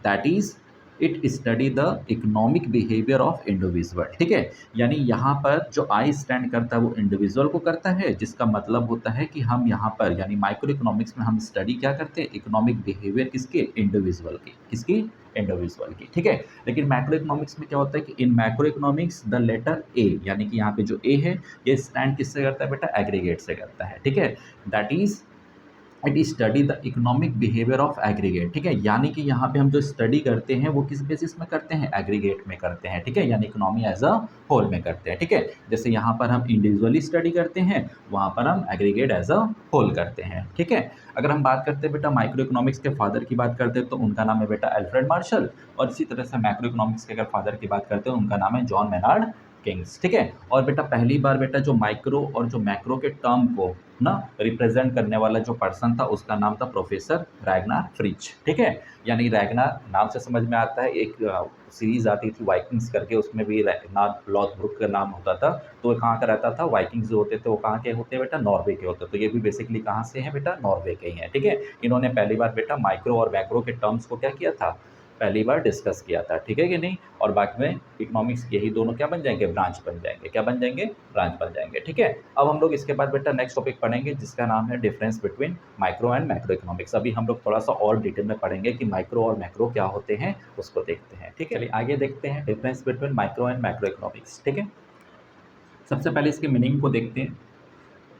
that is it study the economic behaviour of individual, ठीक है। यानी यहाँ पर जो आई स्टैंड करता है वो इंडिविजुअल को करता है, जिसका मतलब होता है कि हम यहाँ पर यानी माइक्रो इकोनॉमिक्स में हम स्टडी क्या करते हैं, इकोनॉमिक बिहेवियर किसके, इंडिविजुअल की, किसकी, इंडिविजुअल की, ठीक है। लेकिन मैक्रो इकोनॉमिक्स में क्या होता है कि in macro economics the letter A, यानी कि यहाँ पे जो ए है ये स्टैंड किससे करता है बेटा, एग्रीगेट से करता है, ठीक है। That is it study the economic behaviour of aggregate, ठीक है। यानी कि यहाँ पे हम जो स्टडी करते हैं वो किस बेसिस में करते हैं, एग्रीगेट में करते हैं, ठीक है, यानी इकोनॉमी एज अ होल में करते हैं, ठीक है। जैसे यहाँ पर हम इंडिविजुअली स्टडी करते हैं, वहाँ पर हम एग्रीगेट एज अ होल करते हैं, ठीक है। अगर हम बात करते हैं बेटा माइक्रो इकोनॉमिक्स के फादर की बात करते हैं तो उनका नाम है बेटा अल्फ्रेड मार्शल, और इसी तरह से मैक्रो इकोनॉमिक्स के अगर फादर की बात करते हैं उनका नाम है जॉन मेनार्ड किंग्स, ठीक है। और बेटा पहली बार बेटा जो माइक्रो और जो मैक्रो के टर्म को ना रिप्रेजेंट करने वाला जो पर्सन था उसका नाम था प्रोफेसर रैगनार फ्रिच, ठीक है। यानी रैगनार नाम से समझ में आता है, एक सीरीज आती थी वाइकिंग्स करके, उसमें भी रैगनार लॉथब्रुक का नाम होता था। तो वो कहाँ का रहता था, वाइकिंग्स जो होते थे वो कहाँ के होते हैं बेटा, नॉर्वे के होते। तो ये भी बेसिकली कहाँ से हैं बेटा, नॉर्वे के ही हैं, ठीक है। इन्होंने पहली बार बेटा माइक्रो और मैक्रो के टर्म्स को क्या किया था, पहली बार डिस्कस किया था, ठीक है कि नहीं। और बाद में इकोनॉमिक्स यही दोनों क्या बन जाएंगे, ब्रांच बन जाएंगे। क्या बन जाएंगे, ब्रांच बन जाएंगे, ठीक है। अब हम लोग इसके बाद बेटा नेक्स्ट टॉपिक पढ़ेंगे जिसका नाम है difference between micro and macro economics. अभी हम लोग थोड़ा सा और डिटेल में पढ़ेंगे कि माइक्रो और मैक्रो क्या होते हैं, उसको देखते हैं, ठीक है। चलिए आगे देखते हैं difference between micro and macro economics, ठीक है। सबसे पहले इसके मीनिंग को देखते हैं।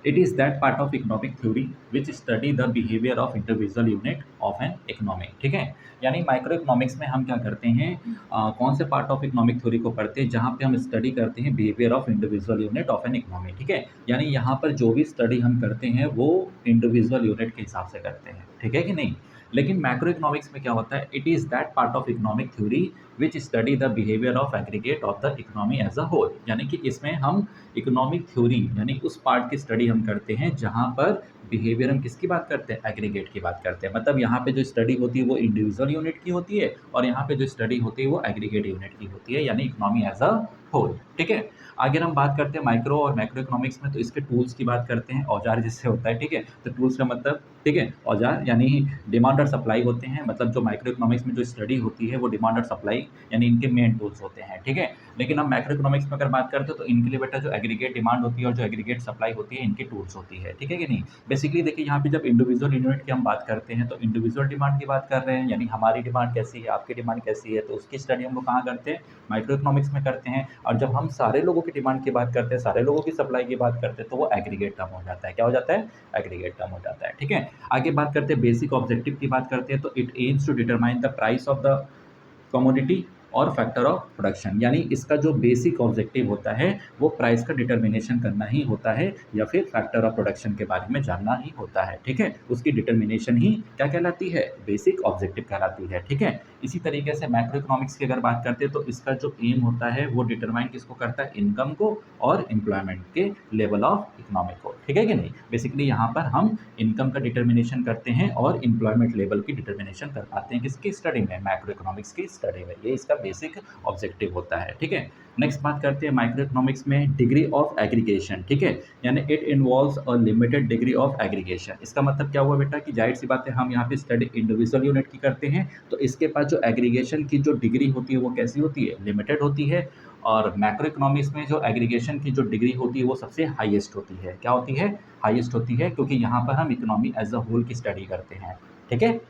It is that part of economic theory which study the behaviour of individual unit of an economy. ठीक है, यानी माइक्रो इकोनॉमिक्स में हम क्या करते हैं, कौन से पार्ट ऑफ इकोनॉमिक थ्योरी को पढ़ते हैं जहाँ पे हम स्टडी करते हैं behaviour of individual unit of an economy. ठीक है, यानी यहाँ पर जो भी स्टडी हम करते हैं वो इंडिविजुअल यूनिट के हिसाब से करते हैं। ठीक है कि नहीं? लेकिन मैक्रो इकोनॉमिक्स में क्या होता है, it is that part of economic theory which study the behaviour of aggregate of the economy as a whole. यानी कि इसमें हम इकोनॉमिक थ्योरी यानी उस पार्ट की स्टडी हम करते हैं जहाँ पर बिहेवियर हम किसकी बात करते हैं, एग्रीगेट की बात करते हैं। मतलब यहाँ पे जो स्टडी होती है वो इंडिविजुअल यूनिट की होती है और यहाँ पे जो स्टडी होती है वो एग्रीगेट यूनिट की होती है, यानी इकोनॉमी एज अ होल। ठीक है, आगे हम बात करते हैं माइक्रो और मैक्रो इकोनॉमिक्स में, तो इसके टूल्स की बात करते हैं, औजार जिससे होता है। ठीक है, तो टूल्स का मतलब, ठीक है, औजार यानी डिमांड और सप्लाई होते हैं। मतलब जो माइक्रो इकोनॉमिक्स में जो स्टडी होती है वो डिमांड और सप्लाई यानी इनके मेन टूल्स होते हैं। ठीक है, लेकिन हम मैक्रो इकोनॉमिक्स में अगर बात करते हैं तो इनके लिए बेटा जो एग्रीगेट डिमांड होती है और जो एग्रीगेट सप्लाई होती है इनकी टूल्स होती है। ठीक है कि नहीं? बेसिकली देखिए यहाँ पे जब इंडिविजुअल यूनिट की हम बात करते हैं तो इंडिविजुअल डिमांड की बात कर रहे हैं, यानी हमारी डिमांड कैसी है, आपकी डिमांड कैसी है, तो उसकी स्टडी हम लोग कहाँ करते हैं, माइक्रो इकोनॉमिक्स में करते हैं। और जब हम सारे लोगों की डिमांड की बात करते हैं, सारे लोगों की सप्लाई की बात करते हैं, तो वो एग्रीगेट टर्म हो जाता है। क्या हो जाता है? एग्रीगेट टर्म हो जाता है। ठीक है, आगे बात करते हैं बेसिक ऑब्जेक्टिव की बात करते हैं, तो it aims to determine the price of the commodity और फैक्टर ऑफ प्रोडक्शन। यानी इसका जो बेसिक ऑब्जेक्टिव होता है वो प्राइस का डिटर्मिनेशन करना ही होता है या फिर फैक्टर ऑफ प्रोडक्शन के बारे में जानना ही होता है। ठीक है, उसकी डिटर्मिनेशन ही क्या कहलाती है, बेसिक ऑब्जेक्टिव कहलाती है। ठीक है, इसी तरीके से मैक्रो इकोनॉमिक्स की अगर बात करते हैं तो इसका जो एम होता है वो डिटरमाइन किसको करता है, इनकम को और एम्प्लॉयमेंट के लेवल ऑफ इकोनॉमी को। ठीक है कि नहीं? बेसिकली यहाँ पर हम इनकम का डिटर्मिनेशन करते हैं और एम्प्लॉयमेंट लेवल की डिटर्मिनेशन कर पाते हैं किसकी स्टडी में, मैक्रो इकोनॉमिक्स की स्टडी में। ये इसका बेसिक ऑब्जेक्टिव होता है। ठीक है, नेक्स्ट बात करते हैं माइक्रो इकोनॉमिक्स में डिग्री ऑफ एग्रीगेशन। ठीक है, यानी it involves a limited degree of aggregation. इसका मतलब क्या हुआ बेटा कि जाहिर सी बात है हम यहाँ पे स्टडी इंडिविजुअल यूनिट की करते हैं तो इसके पास जो एग्रीगेशन की जो डिग्री होती है वो कैसी होती है, लिमिटेड होती है। और मैक्रो इकोनॉमिक्स में जो एग्रीगेशन की जो डिग्री होती है वो सबसे हाईएस्ट होती है। क्या होती है? हाईएस्ट होती है, क्योंकि यहाँ पर हम इकोनॉमी एज अ होल की स्टडी करते हैं। ठीक है,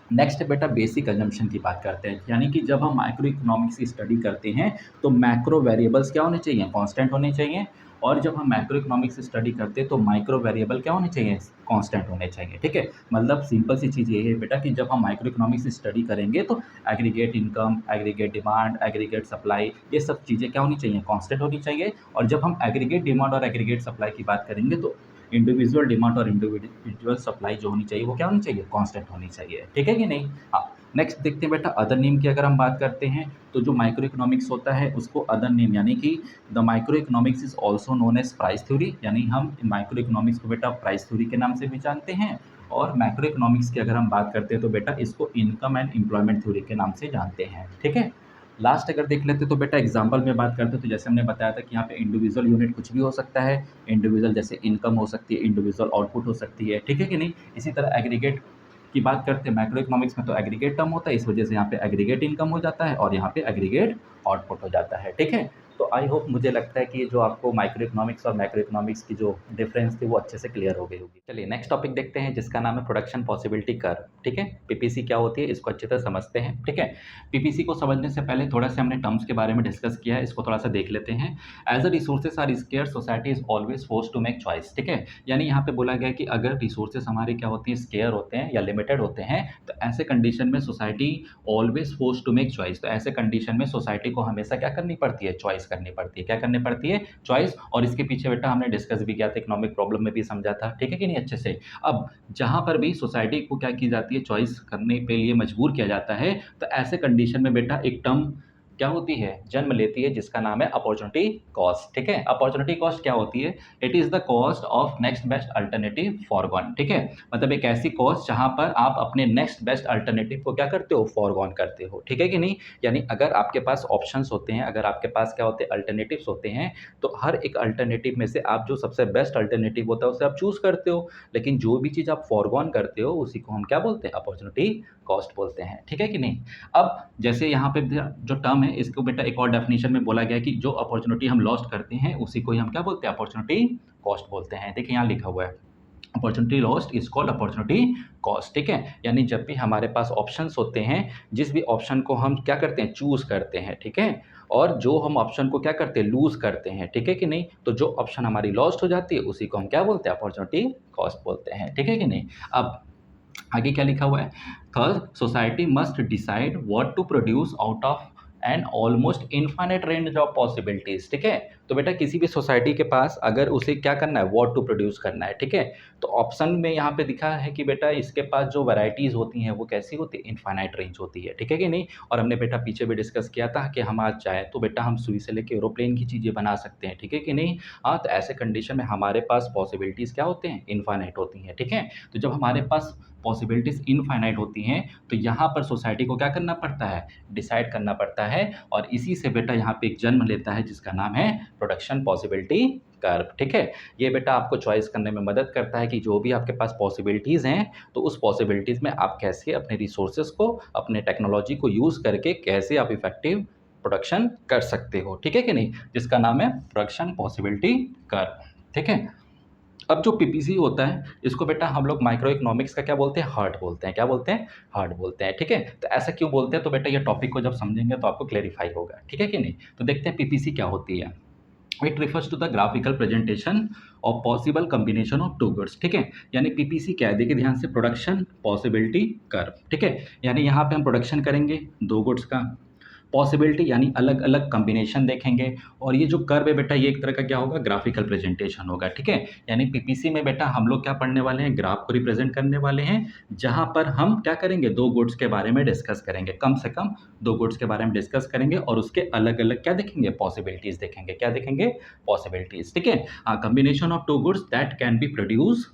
नेक्स्ट बेटा बेसिक अजम्पशन की बात करते हैं, यानी कि जब हम माइक्रो इकोनॉमिक्स की स्टडी करते हैं तो मैक्रो वेरिएबल्स क्या होने चाहिए, कांस्टेंट होने चाहिए। और जब हम मैक्रो इकोनॉमिक्स स्टडी करते हैं तो माइक्रो वेरिएबल क्या होने चाहिए, कांस्टेंट होने चाहिए। ठीक है, मतलब सिंपल सी चीज़ ये है बेटा कि जब हम माइक्रो इकोनॉमिक्स स्टडी करेंगे तो aggregate income, aggregate demand, aggregate supply, ये सब चीज़ें क्या होनी चाहिए, कांस्टेंट होनी चाहिए। और जब हम एग्रीगेट डिमांड और एग्रीगेट सप्लाई की बात करेंगे तो इंडिविजुअल डिमांड और इंडिविजुअल सप्लाई जो होनी चाहिए वो क्या होनी चाहिए, कांस्टेंट होनी चाहिए। ठीक है कि नहीं? हाँ, नेक्स्ट देखते हैं बेटा अदर नेम की अगर हम बात करते हैं तो जो माइक्रो इकोनॉमिक्स होता है उसको अदर नेम यानी कि the micro economics is also known as price theory, यानी हम माइक्रो इकोनॉमिक्स को बेटा प्राइस थ्योरी के नाम से भी जानते हैं। और मैक्रो इकोनॉमिक्स की अगर हम बात करते हैं तो बेटा इसको इनकम एंड एम्प्लॉयमेंट थ्योरी के नाम से जानते हैं। ठीक है, लास्ट अगर देख लेते तो बेटा एग्जांपल में बात करते तो जैसे हमने बताया था कि यहाँ पे इंडिविजुअल यूनिट कुछ भी हो सकता है, इंडिविजुअल जैसे इनकम हो सकती है, इंडिविजुअल आउटपुट हो सकती है। ठीक है कि नहीं? इसी तरह एग्रीगेट की बात करते हैं मैक्रो इकोनॉमिक्स में तो एग्रीगेट टर्म होता है, इस वजह से यहाँ पे एग्रीगेट इनकम हो जाता है और यहाँ पे एग्रीगेट आउटपुट हो जाता है। ठीक है, तो आई होप मुझे लगता है कि ये जो आपको माइक्रो इकोनॉमिक्स और मैक्रो इकोनॉमिक्स की जो डिफरेंस थी वो अच्छे से क्लियर हो गई होगी। चलिए नेक्स्ट टॉपिक देखते हैं जिसका नाम है प्रोडक्शन पॉसिबिलिटी कर्व। ठीक है, पीपीसी क्या होती है इसको अच्छे से समझते हैं। ठीक है, पीपीसी को समझने से पहले थोड़ा सा हमने टर्म्स के बारे में डिस्कस किया है, इसको थोड़ा सा देख लेते हैं। As a resources are scarce society is always force to make choice. ठीक है, यानी यहाँ पे बोला गया है कि अगर रिसोर्सेज हमारे क्या होते हैं, स्केयर होते हैं या लिमिटेड होते हैं, तो ऐसे कंडीशन में society always force to make choice. तो ऐसे कंडीशन में सोसाइटी को हमेशा क्या करनी पड़ती है, चॉइस करनी पड़ती है। क्या करनी पड़ती है, चॉइस। और इसके पीछे बेटा हमने डिस्कस भी किया था, इकोनॉमिक प्रॉब्लम में भी समझा था। ठीक है कि नहीं, अच्छे से। अब जहां पर भी सोसाइटी को क्या की जाती है, चॉइस करने के लिए मजबूर किया जाता है, तो ऐसे कंडीशन में बेटा एक टर्म क्या होती है, जन्म लेती है, जिसका नाम है अपॉर्चुनिटी कॉस्ट। ठीक है, अपॉर्चुनिटी कॉस्ट क्या होती है, it is the cost of next best alternative foregone. ठीक है, मतलब एक ऐसी कॉस्ट जहां पर आप अपने नेक्स्ट बेस्ट अल्टरनेटिव को क्या करते हो, फॉरगॉन करते हो। ठीक है कि नहीं, यानी अगर आपके पास ऑप्शंस होते हैं, अगर आपके पास क्या होते हैं, अल्टरनेटिव्स होते हैं, तो हर एक अल्टरनेटिव में से आप जो सबसे बेस्ट अल्टरनेटिव होता है उसे आप चूज करते हो। लेकिन जो भी चीज़ आप फॉरगॉन करते हो उसी को हम क्या बोलते हैं, अपॉर्चुनिटी कॉस्ट बोलते हैं। ठीक है कि नहीं? अब जैसे यहाँ पे जो टर्म है इसको बेटा एक और डेफिनेशन में बोला गया है कि जो अपॉर्चुनिटी हम लॉस्ट करते हैं उसी को ही हम क्या बोलते हैं, अपॉर्चुनिटी कॉस्ट बोलते हैं। देखिए यहाँ लिखा हुआ है, opportunity lost is called opportunity cost, ठीक है। यानी जब भी हमारे पास ऑप्शंस होते हैं, जिस भी ऑप्शन को हम क्या करते हैं, चूज़ करते हैं, ठीक है, और जो हम ऑप्शन को क्या करते हैं, लूज़ करते हैं, ठीक है कि नहीं, तो जो ऑप्शन हमारी लॉस्ट हो जाती है उसी को हम क्या बोलते हैं, अपॉर्चुनिटी कॉस्ट बोलते हैं, ठीक है कि नहीं। अब आगे क्या लिखा हुआ है, third society must decide what to produce out of an almost infinite range of possibilities, ठीक है। तो बेटा किसी भी सोसाइटी के पास अगर उसे क्या करना है, व्हाट टू प्रोड्यूस करना है, ठीक है, तो ऑप्शन में यहाँ पे दिखा है कि बेटा इसके पास जो वैरायटीज़ होती हैं वो कैसी होती है, इनफाइनाइट रेंज होती है, ठीक है कि नहीं। और हमने बेटा पीछे भी डिस्कस किया था कि हम आज चाहे तो बेटा हम सुई से लेके एरोप्लेन की चीज़ें बना सकते हैं, ठीक है कि नहीं। हाँ, तो ऐसे कंडीशन में हमारे पास पॉसिबिलिटीज़ क्या होते हैं, इनफाइनाइट होती हैं, ठीक है। तो जब हमारे पास पॉसिबिलिटीज़ इनफाइनाइट होती हैं तो यहाँ पर सोसाइटी को क्या करना पड़ता है, डिसाइड करना पड़ता है, और इसी से बेटा यहाँ पे एक जन्म लेता है जिसका नाम है प्रोडक्शन पॉसिबिलिटी कर्व, ठीक है। ये बेटा आपको चॉइस करने में मदद करता है कि जो भी आपके पास पॉसिबिलिटीज़ हैं, तो उस पॉसिबिलिटीज़ में आप कैसे अपने रिसोर्सेज़ को, अपने टेक्नोलॉजी को यूज़ करके कैसे आप इफ़ेक्टिव प्रोडक्शन कर सकते हो, ठीक है कि नहीं, जिसका नाम है प्रोडक्शन पॉसिबिलिटी कर्व, ठीक है। अब जो पीपीसी होता है, इसको बेटा हम लोग माइक्रो इकोनॉमिक्स का क्या बोलते हैं, हार्ट बोलते हैं, क्या बोलते हैं, हार्ट बोलते हैं, ठीक है। तो ऐसा क्यों बोलते हैं, तो बेटा ये टॉपिक को जब समझेंगे तो आपको क्लेरिफाई होगा, ठीक है कि नहीं। तो देखते हैं पीपीसी क्या होती है। It refers to the graphical presentation of possible combination of two goods, ठीक है। यानी पीपीसी क्या है, देखिए ध्यान से, प्रोडक्शन पॉसिबिलिटी कर्व, ठीक है। यानी यहाँ पे हम प्रोडक्शन करेंगे दो गुड्स का, पॉसिबिलिटी यानी अलग अलग कॉम्बिनेशन देखेंगे, और ये जो कर्व है बेटा ये एक तरह का क्या होगा, ग्राफिकल प्रेजेंटेशन होगा, ठीक है। यानी पीपीसी में बेटा हम लोग क्या पढ़ने वाले हैं, ग्राफ को रिप्रेजेंट करने वाले हैं, जहाँ पर हम क्या करेंगे, दो गुड्स के बारे में डिस्कस करेंगे, कम से कम दो गुड्स के बारे में डिस्कस करेंगे, और उसके अलग अलग क्या देखेंगे, पॉसिबिलिटीज़ देखेंगे, क्या देखेंगे, पॉसिबिलिटीज़, ठीक है। Combination of two goods that can be produce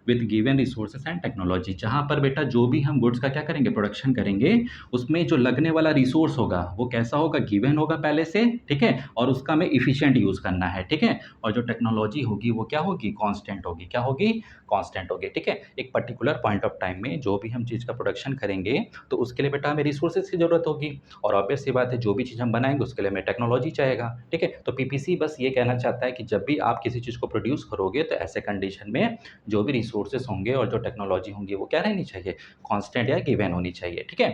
with given resources and technology, जहाँ पर बेटा जो भी हम गुड्स का क्या करेंगे, प्रोडक्शन करेंगे, उसमें जो लगने वाला रिसोर्स होगा वो कैसा होगा, गिवन होगा पहले से, ठीक है, और उसका हमें इफिशिएंट यूज़ करना है, ठीक है। और जो टेक्नोलॉजी होगी वो क्या होगी, कांस्टेंट होगी, क्या होगी, कांस्टेंट होगी, ठीक है। एक पर्टिकुलर पॉइंट ऑफ टाइम में जो भी हम चीज़ का प्रोडक्शन करेंगे तो उसके लिए बेटा हमें रिसोर्सेज की ज़रूरत होगी, और ऑब्वियस सी बात है जो भी चीज़ हम बनाएंगे उसके लिए हमें टेक्नोलॉजी चाहेगा, ठीक है। तो पीपीसी बस ये कहना चाहता है कि जब भी आप किसी चीज़ को प्रोड्यूस करोगे तो ऐसे कंडीशन में जो भी रिसोर्सेज होंगे और जो टेक्नोलॉजी होंगी वो क्या रहनी चाहिए, कांस्टेंट या गिवन होनी चाहिए, ठीक है।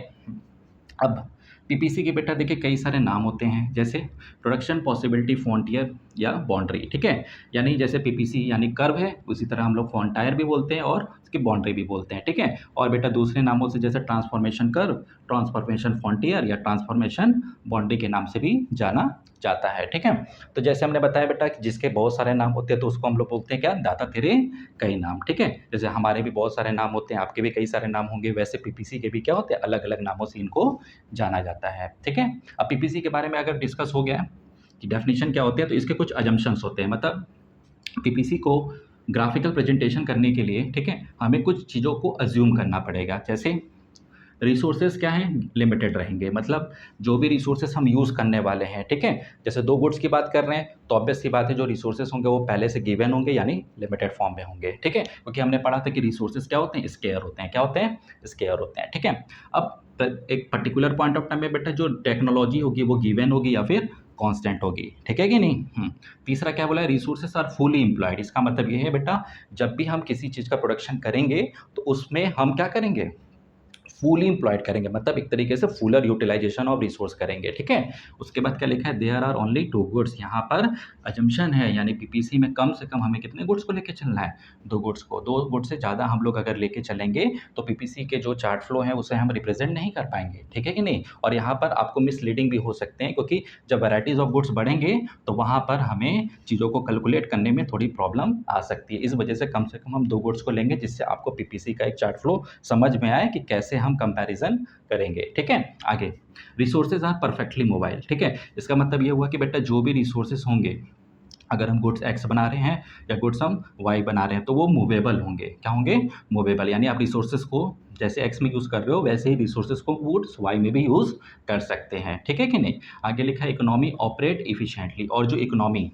अब पीपीसी के बेटा देखिए कई सारे नाम होते हैं, जैसे प्रोडक्शन पॉसिबिलिटी फ्रंटियर या बाउंड्री, ठीक है। यानी जैसे पीपीसी यानी कर्व है, उसी तरह हम लोग फ्रंटायर भी बोलते हैं और उसकी बाउंड्री भी बोलते हैं, ठीक है। और बेटा दूसरे नामों से जैसे ट्रांसफॉर्मेशन कर्व, ट्रांसफॉर्मेशन फ्रंटियर या ट्रांसफॉर्मेशन बाउंड्री के नाम से भी जाना जाता है, ठीक है। तो जैसे हमने बताया बेटा कि जिसके बहुत सारे नाम होते हैं तो उसको हम लोग बोलते हैं क्या, दाता तेरे कई नाम, ठीक है। जैसे हमारे भी बहुत सारे नाम होते हैं, आपके भी कई सारे नाम होंगे, वैसे पीपीसी के भी क्या होते हैं, अलग अलग नामों से इनको जाना जाता है, ठीक है। अब पीपीसी के बारे में अगर डिस्कस हो गया कि डेफिनेशन क्या होते हैं, तो इसके कुछ अजम्पशंस होते हैं, मतलब पीपीसी को ग्राफिकल प्रेजेंटेशन करने के लिए, ठीक है, हमें कुछ चीज़ों को अज्यूम करना पड़ेगा। जैसे रिसोर्सेज क्या हैं, लिमिटेड रहेंगे, मतलब जो भी रिसोर्सेज हम यूज़ करने वाले हैं, ठीक है। जैसे दो गुड्स की बात कर रहे हैं तो ऑब्वियस सी बात है जो रिसोर्सेज होंगे वो पहले से गिवन होंगे, यानी लिमिटेड फॉर्म में होंगे, ठीक है, क्योंकि हमने पढ़ा था कि रिसोर्सेज क्या होते हैं, स्केयर होते हैं, क्या होते हैं, स्केयर होते हैं, ठीक है। अब एक पर्टिकुलर पॉइंट ऑफ टाइम में बेटा जो टेक्नोलॉजी होगी वो गिवन होगी या फिर कांस्टेंट होगी, ठीक है कि नहीं। तीसरा क्या बोला है, रिसोर्सेज आर फुली एम्प्लॉयड, इसका मतलब ये है बेटा जब भी हम किसी चीज़ का प्रोडक्शन करेंगे तो उसमें हम क्या करेंगे, फुली एम्प्लॉयड करेंगे, मतलब एक तरीके से फुलर यूटिलाइजेशन ऑफ रिसोर्स करेंगे, ठीक है। उसके बाद क्या लिखा है, there are only two goods, यहाँ पर अजम्पशन है, यानी पीपीसी में कम से कम हमें कितने गुड्स को लेके चलना है, दो गुड्स को, दो गुड्स से ज़्यादा हम लोग अगर लेके चलेंगे तो पीपीसी के जो चार्ट फ्लो है उसे हम रिप्रेजेंट नहीं कर पाएंगे, ठीक है कि नहीं। और यहाँ पर आपको मिसलीडिंग भी हो सकते हैं, क्योंकि जब वैराइटीज़ ऑफ गुड्स बढ़ेंगे तो वहाँ पर हमें चीज़ों को कैलकुलेट करने में थोड़ी प्रॉब्लम आ सकती है। इस वजह से कम हम दो गुड्स को लेंगे, जिससे आपको पीपीसी का एक चार्ट फ्लो समझ में आए कि कैसे हम कंपैरिजन करेंगे, ठीक है। आगे रिसोर्सेज आर परफेक्टली मोबाइल, ठीक है। इसका मतलब ये हुआ कि बेटा जो भी रिसोर्सेज होंगे, अगर हम गुड्स एक्स बना रहे हैं या गुड्स हम वाई बना रहे हैं तो वो मूवेबल होंगे, क्या होंगे, मूवेबल, यानी आप रिसोर्सेज को जैसे एक्स में यूज़ कर रहे हो वैसे ही रिसोर्सेज को गुड्स वाई में भी यूज़ कर सकते हैं, ठीक है कि नहीं। आगे लिखा है इकोनॉमी ऑपरेट इफिशिएंटली, और जो इकोनॉमी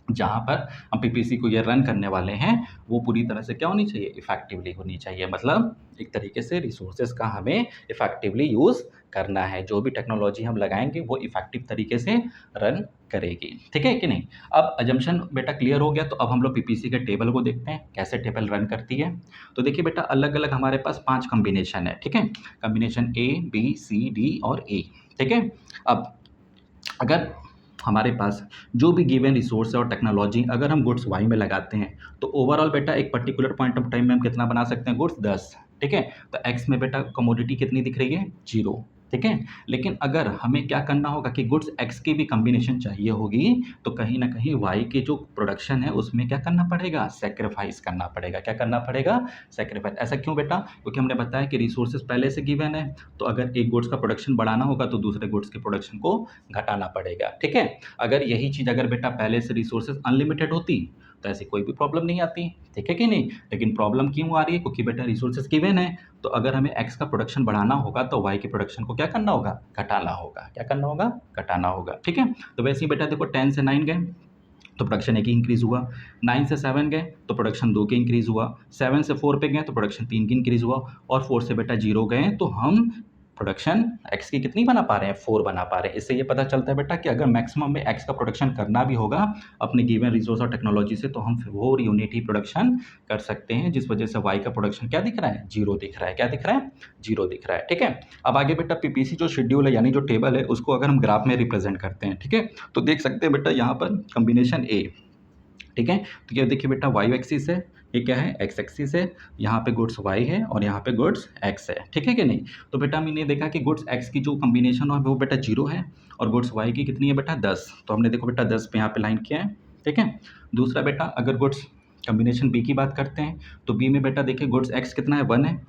जहाँ पर हम पीपीसी को ये रन करने वाले हैं, वो पूरी तरह से क्या होनी चाहिए? इफ़ेक्टिवली होनी चाहिए। मतलब एक तरीके से रिसोर्सेज़ का हमें इफ़ेक्टिवली यूज़ करना है। जो भी टेक्नोलॉजी हम लगाएँगे वो इफ़ेक्टिव तरीके से रन करेगी। ठीक है कि नहीं? अब असम्पशन बेटा क्लियर हो गया, तो अब हम लोग पीपीसी के टेबल को देखते हैं, कैसे टेबल रन करती है। तो देखिए बेटा, अलग-अलग हमारे पास 5 कॉम्बिनेशन है, ठीक है? कॉम्बिनेशन ए, बी, सी, डी और ई, ठीक है? अब अगर हमारे पास जो भी गिवन रिसोर्स है और टेक्नोलॉजी अगर हम गुड्स वाई में लगाते हैं, तो ओवरऑल बेटा एक पर्टिकुलर पॉइंट ऑफ टाइम में हम कितना बना सकते हैं? गुड्स 10, ठीक है? तो एक्स में बेटा कमोडिटी कितनी दिख रही है? 0, ठीक है? लेकिन अगर हमें क्या करना होगा कि गुड्स एक्स की भी कॉम्बिनेशन चाहिए होगी, तो कहीं न कहीं वाई की जो प्रोडक्शन है उसमें क्या करना पड़ेगा? सैक्रिफाइस करना पड़ेगा। क्या करना पड़ेगा? सैक्रिफाइस। ऐसा क्यों बेटा? क्योंकि हमने बताया कि रिसोर्सेज़ पहले से गिवन है, तो अगर एक गुड्स का प्रोडक्शन बढ़ाना होगा तो दूसरे गुड्स के प्रोडक्शन को घटाना पड़ेगा, ठीक है? अगर यही चीज़ अगर बेटा पहले से रिसोर्सेज़ अनलिमिटेड होती, तो ऐसी कोई भी प्रॉब्लम नहीं आती, ठीक है कि नहीं? लेकिन प्रॉब्लम क्यों आ रही है? क्योंकि बेटा रिसोर्सेज़ गिवन है, तो अगर हमें एक्स का प्रोडक्शन बढ़ाना होगा, तो वाई के प्रोडक्शन को क्या करना होगा? घटाना होगा। क्या करना होगा? घटाना होगा, ठीक है? तो वैसे ही बेटा देखो 10 से 9 गए, तो प्रोडक्शन 1 ही इंक्रीज़ हुआ, 9 से 7 गए, तो प्रोडक्शन 2 के इंक्रीज़ हुआ, 7 से 4 पे गए, तो प्रोडक्शन 3 की इंक्रीज़ हुआ और 4 से बेटा 0 गए, तो हम प्रोडक्शन एक्स की कितनी बना पा रहे हैं? 4 बना पा रहे हैं। इससे ये पता चलता है बेटा कि अगर मैक्सिमम में एक्स का प्रोडक्शन करना भी होगा अपने गिवन रिसोर्स और टेक्नोलॉजी से, तो हम 4 यूनिट ही प्रोडक्शन कर सकते हैं, जिस वजह से वाई का प्रोडक्शन क्या दिख रहा है? 0 दिख रहा है। क्या दिख रहा है? 0 दिख रहा है, ठीक है? अब आगे बेटा पीपीसी जो शेड्यूल है यानी जो टेबल है, उसको अगर हम ग्राफ में रिप्रेज़ेंट करते हैं, ठीक है? तो देख सकते हैं बेटा यहाँ पर कॉम्बिनेशन ए, ठीक है? तो ये देखिए बेटा वाई एक्सिस है, ये क्या है? एक्स एक्सिस है, यहाँ पे गुड्स वाई है और यहाँ पे गुड्स एक्स है, ठीक है कि नहीं? तो बेटा हमने ये देखा कि गुड्स एक्स की जो कॉम्बिनेशन है वो बेटा 0 है और गुड्स वाई की कितनी है बेटा? 10। तो हमने देखो बेटा 10 पे यहाँ पे लाइन किया है, ठीक है? दूसरा बेटा अगर गुड्स कॉम्बिनेशन बी की बात करते हैं, तो बी में बेटा देखिए गुड्स एक्स कितना है? 1 है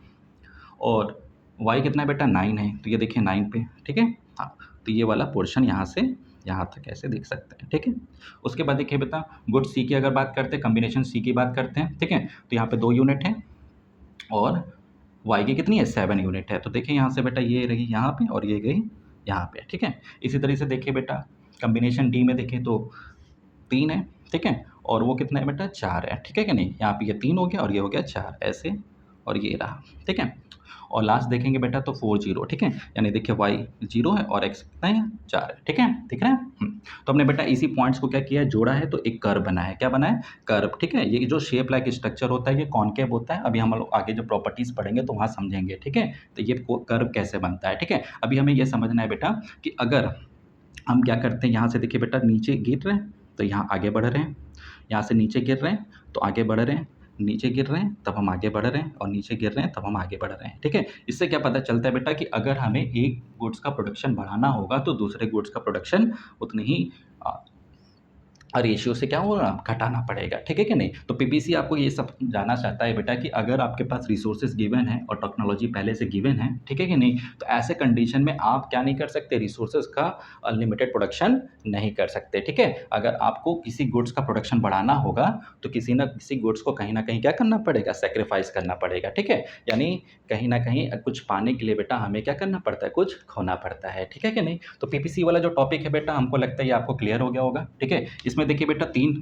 और वाई कितना है बेटा? 9 है। तो ये देखिए 9 पे, ठीक है? हाँ, तो ये वाला पोर्शन यहाँ से यहाँ तक ऐसे देख सकते हैं, ठीक है? उसके बाद देखिए बेटा गुड्स सी की अगर बात करते हैं, कॉम्बिनेशन सी की बात करते हैं, ठीक है? तो यहाँ पे 2 यूनिट है और वाई की कितनी है? 7 यूनिट है। तो देखिए यहाँ से बेटा ये रही यहाँ पे और ये गई यहाँ पे, ठीक है? इसी तरह से देखिए बेटा कॉम्बिनेशन डी में देखें तो 3 है, ठीक है? और वो कितना है बेटा? 4 है, ठीक है कि नहीं? यहाँ पे ये 3 हो गया और ये हो गया 4 ऐसे और ये रहा, ठीक है? और लास्ट देखेंगे बेटा तो 4 0, ठीक है? यानी देखिए वाई 0 है और एक्स कितना है? 4 है, ठीक है? दिख रहा है? तो हमने बेटा इसी पॉइंट्स को क्या किया है? जोड़ा है तो एक कर्व बना है। क्या बना है? कर्व, ठीक है? ये जो शेप लाइक स्ट्रक्चर होता है ये कॉनकेव होता है। अभी हम लोग आगे जब प्रॉपर्टीज़ पढ़ेंगे तो वहाँ समझेंगे, ठीक है? तो ये को कर्व कैसे बनता है, ठीक है? अभी हमें ये समझना है बेटा कि अगर हम क्या करते हैं, यहाँ से देखिए बेटा नीचे गिर रहे हैं, तो यहाँ आगे बढ़ रहे हैं, यहाँ से नीचे गिर रहे हैं, तो आगे बढ़ रहे हैं, नीचे गिर रहे हैं, तब हम आगे बढ़ रहे हैं और नीचे गिर रहे हैं, तब हम आगे बढ़ रहे हैं, ठीक है? इससे क्या पता चलता है बेटा कि अगर हमें एक गुड्स का प्रोडक्शन बढ़ाना होगा, तो दूसरे गुड्स का प्रोडक्शन उतनी ही रेशियो से क्या होगा? घटाना पड़ेगा, ठीक है कि नहीं? तो पीपीसी आपको ये सब जानना चाहता है बेटा कि अगर आपके पास रिसोर्सेज़ गिवन है और टेक्नोलॉजी पहले से गिवन है, ठीक है कि नहीं? तो ऐसे कंडीशन में आप क्या नहीं कर सकते? रिसोर्सेज़ का अनलिमिटेड प्रोडक्शन नहीं कर सकते, ठीक है? अगर आपको किसी गुड्स का प्रोडक्शन बढ़ाना होगा, तो किसी न किसी गुड्स को कहीं न कहीं क्या करना पड़ेगा? सैक्रिफाइस करना पड़ेगा, ठीक है? यानी कहीं न कहीं कुछ पाने के लिए बेटा हमें क्या करना पड़ता है? कुछ खोना पड़ता है, ठीक है कि नहीं? तो पीपीसी वाला जो टॉपिक है बेटा हमको लगता है ये आपको क्लियर हो गया होगा, ठीक है? इसमें देखिए बेटा 3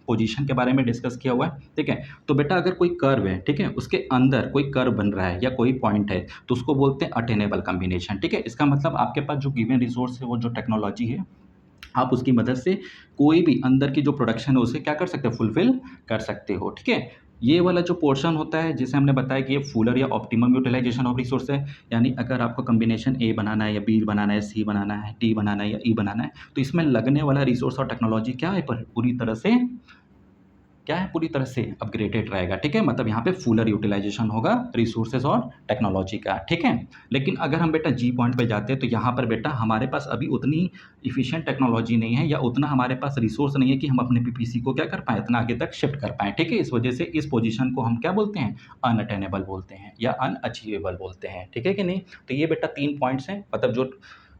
पोजीशन के बारे में डिस्कस किया हुआ है, ठीक है? तो बेटा अगर कोई कर्व है, ठीक है? उसके अंदर कोई कर्व बन रहा है या कोई पॉइंट है, तो उसको बोलते हैं अटेनेबल कॉम्बिनेशन, ठीक है? इसका मतलब आपके पास जो गिवन रिसोर्स है, वो जो टेक्नोलॉजी है, आप उसकी मदद से कोई भी अंदर की जो प्रोडक्शन है उसे क्या कर सकते हो? फुलफ़िल कर सकते हो, ठीक है? ये वाला जो पोर्शन होता है जिसे हमने बताया कि ये फुलर या ऑप्टिमम यूटिलाइज़ेशन ऑफ रिसोर्स है, यानी अगर आपको कॉम्बिनेशन ए बनाना है या बी बनाना है, सी बनाना है, डी बनाना है या ई बनाना है, तो इसमें लगने वाला रिसोर्स और टेक्नोलॉजी क्या है? पूरी तरह से क्या है? पूरी तरह से अपग्रेडेड रहेगा, ठीक है? मतलब यहाँ पे फुलर यूटिलाइज़ेशन होगा रिसोर्सेज़ और टेक्नोलॉजी का, ठीक है? लेकिन अगर हम बेटा जी पॉइंट पे जाते हैं, तो यहाँ पर बेटा हमारे पास अभी उतनी एफिशिएंट टेक्नोलॉजी नहीं है या उतना हमारे पास रिसोर्स नहीं है कि हम अपने पीपीसी को क्या कर पाएँ? इतना आगे तक शिफ्ट कर पाएँ, ठीक है? इस वजह से इस पोज़ीशन को हम क्या बोलते हैं? अनअटेनेबल बोलते हैं या अनअचीवेबल बोलते हैं, ठीक है कि नहीं? तो ये बेटा 3 पॉइंट्स हैं, मतलब जो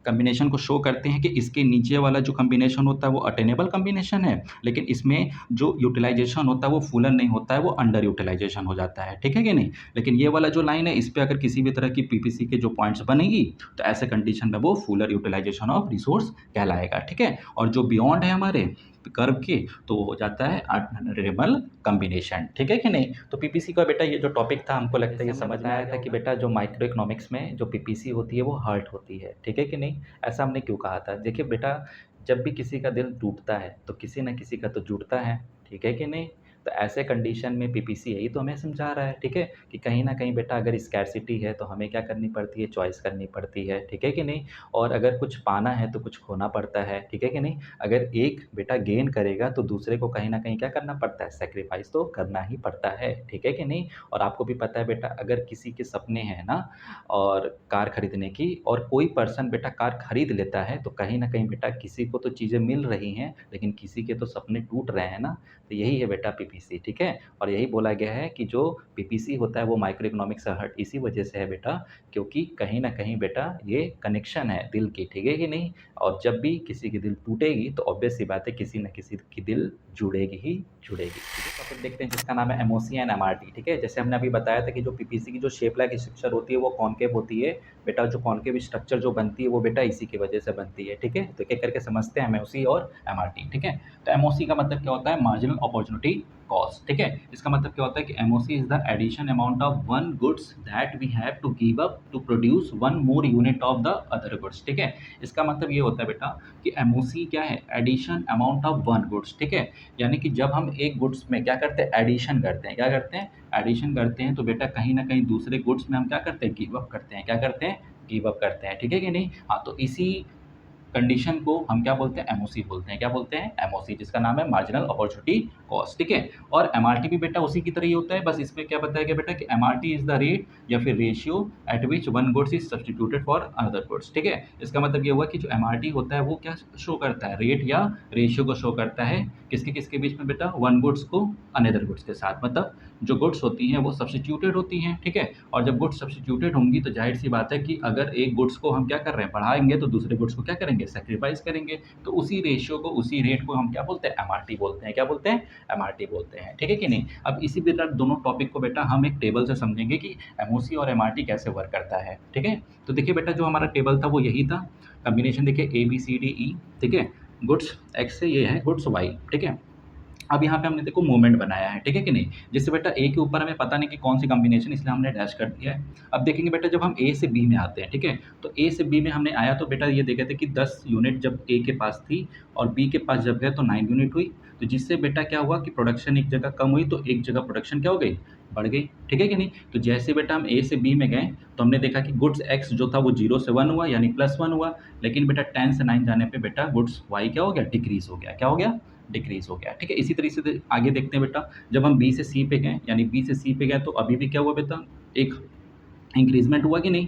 कॉम्बिनेशन को शो करते हैं कि इसके नीचे वाला जो कॉम्बिनेशन होता है वो अटेनेबल कॉम्बिनेशन है, लेकिन इसमें जो यूटिलाइज़ेशन होता है वो फुलर नहीं होता है, वो अंडर यूटिलाइज़ेशन हो जाता है, ठीक है कि नहीं? लेकिन ये वाला जो लाइन है इस पे अगर किसी भी तरह की पीपीसी के जो पॉइंट्स बनेगी, तो ऐसे कंडीशन में वो फुलर यूटिलाइज़ेशन ऑफ रिसोर्स कहलाएगा, ठीक है? और जो बियॉन्ड है हमारे कर्व की, तो वो हो जाता है अनरेबल कॉम्बिनेशन, ठीक है कि नहीं। तो पीपीसी का बेटा ये जो टॉपिक था, हमको लगता है ये समझ में आया था कि बेटा जो माइक्रो इकोनॉमिक्स में जो पीपीसी होती है वो हर्ट होती है, ठीक है कि नहीं। ऐसा हमने क्यों कहा था, देखिए बेटा, जब भी किसी का दिल टूटता है तो किसी न किसी का तो जुड़ता है, ठीक है कि नहीं। तो ऐसे कंडीशन में पीपीसी यही तो हमें समझा रहा है, ठीक है, कि कहीं न कहीं बेटा अगर स्कैरसिटी है तो हमें क्या करनी पड़ती है, चॉइस करनी पड़ती है, ठीक है कि नहीं। और अगर कुछ पाना है तो कुछ खोना पड़ता है, ठीक है कि नहीं। अगर एक बेटा गेन करेगा तो दूसरे को कहीं न कहीं क्या करना पड़ता है, सैक्रिफाइस तो करना ही पड़ता है, ठीक है कि नहीं। और आपको भी पता है बेटा, अगर किसी के सपने हैं ना और कार खरीदने की, और कोई पर्सन बेटा कार खरीद लेता है, तो कहीं न कहीं बेटा किसी को तो चीज़ें मिल रही हैं, लेकिन किसी के तो सपने टूट रहे हैं ना। तो यही है बेटा पीपीसी, ठीक है। और यही बोला गया है कि जो पीपीसी होता है वो माइक्रो इकोनॉमिक्स से हर्ट इसी वजह से है बेटा, क्योंकि कहीं न कहीं बेटा ये कनेक्शन है दिल की, ठीक है कि नहीं। और जब भी किसी की दिल टूटेगी तो ऑब्वियस सी बात है किसी न किसी की दिल जुड़ेगी ही जुड़ेगी, ठीक है। टॉपिक देखते हैं जिसका नाम है एमओसी एंड एमआरटी, ठीक है। जैसे हमने अभी बताया था कि जो पीपीसी की जो शेप लाइक स्ट्रक्चर होती है वो कॉनकेव होती है बेटा। जो कॉनकेव स्ट्रक्चर जो बनती है वो बेटा इसी की वजह से बनती है, ठीक है। तो एक-एक करके समझते हैं एमओसी और एमआरटी, ठीक है। तो एमओसी का मतलब क्या होता है, मार्जिनल अपॉर्चुनिटी कॉस्ट, ठीक है। इसका मतलब क्या होता है कि MOC is the addition amount of one goods that we have to give up to produce one more unit of the other goods, ठीक है। इसका मतलब ये होता है बेटा कि एमओसी क्या है, addition amount of one goods, ठीक है। यानी कि जब हम एक गुड्स में क्या करते हैं, एडिशन करते हैं, क्या करते हैं, एडिशन करते हैं, तो बेटा कहीं ना कहीं दूसरे गुड्स में हम क्या करते हैं, गिव अप करते हैं, क्या करते हैं, गिव अप करते हैं, ठीक है कि नहीं। हाँ, तो इसी कंडीशन को हम क्या बोलते हैं, एमओसी बोलते हैं। क्या बोलते हैं, एमओसी, जिसका नाम है मार्जिनल अपॉर्चुनिटी कॉस्ट, ठीक है। और एमआरटी भी बेटा उसी की तरह ही होता है, बस इसमें क्या बताया गया बेटा कि एमआरटी इज द रेट या फिर ratio at which one goods is substituted for another goods, ठीक है। इसका मतलब ये हुआ कि जो एमआरटी होता है वो क्या शो करता है, रेट या रेशियो को शो करता है, किसके किसके बीच में बेटा, वन गुड्स को अनदर गुड्स के साथ। मतलब जो गुड्स होती हैं वो सब्सटीट्यूटेड होती हैं, ठीक है। और जब गुड्स सब्सटीट्यूटेड होंगी तो जाहिर सी बात है कि अगर एक गुड्स को हम क्या कर रहे हैं, बढ़ाएंगे, तो दूसरे गुड्स को क्या करेंगे, सेक्रीफाइस करेंगे। तो उसी रेशियो को, उसी रेट को हम क्या बोलते हैं, एमआरटी बोलते हैं। क्या बोलते हैं, एमआरटी बोलते हैं, ठीक है कि नहीं। अब इसी बेटा दोनों टॉपिक को बेटा हम एक टेबल से समझेंगे कि एमओसी और एमआरटी कैसे वर्क करता है, ठीक है। तो देखिए बेटा, जो हमारा टेबल था वो यही था, कॉम्बिनेशन देखिए A B C D E, ठीक है। गुड्स एक्स से ये है गुड्स वाई, ठीक है। अब यहाँ पे हमने देखो मूवमेंट बनाया है, ठीक है कि नहीं। जिससे बेटा ए के ऊपर हमें पता नहीं कि कौन सी कॉम्बिनेशन, इसलिए हमने डैश कर दिया है। अब देखेंगे बेटा, जब हम ए से बी में आते हैं, ठीक है, तो ए से बी में हमने आया तो बेटा ये देखे थे कि 10 यूनिट जब ए के पास थी और बी के पास जब गए तो 9 यूनिट हुई। तो जिससे बेटा क्या हुआ कि प्रोडक्शन एक जगह कम हुई तो एक जगह प्रोडक्शन क्या हो गई, बढ़ गई, ठीक है कि नहीं। तो जैसे बेटा हम ए से बी में गए तो हमने देखा कि गुड्स एक्स जो था वो 0 से 1 हुआ, यानी +1 हुआ। लेकिन बेटा 10 से 9 जाने पे बेटा गुड्स वाई क्या हो गया, डिक्रीज हो गया। क्या हो गया, डिक्रीज हो गया, ठीक है। इसी तरीके से आगे देखते हैं बेटा, जब हम बी से सी पे गए, यानी बी से सी पे गए तो अभी भी क्या हुआ बेटा, एक इंक्रीजमेंट हुआ कि नहीं।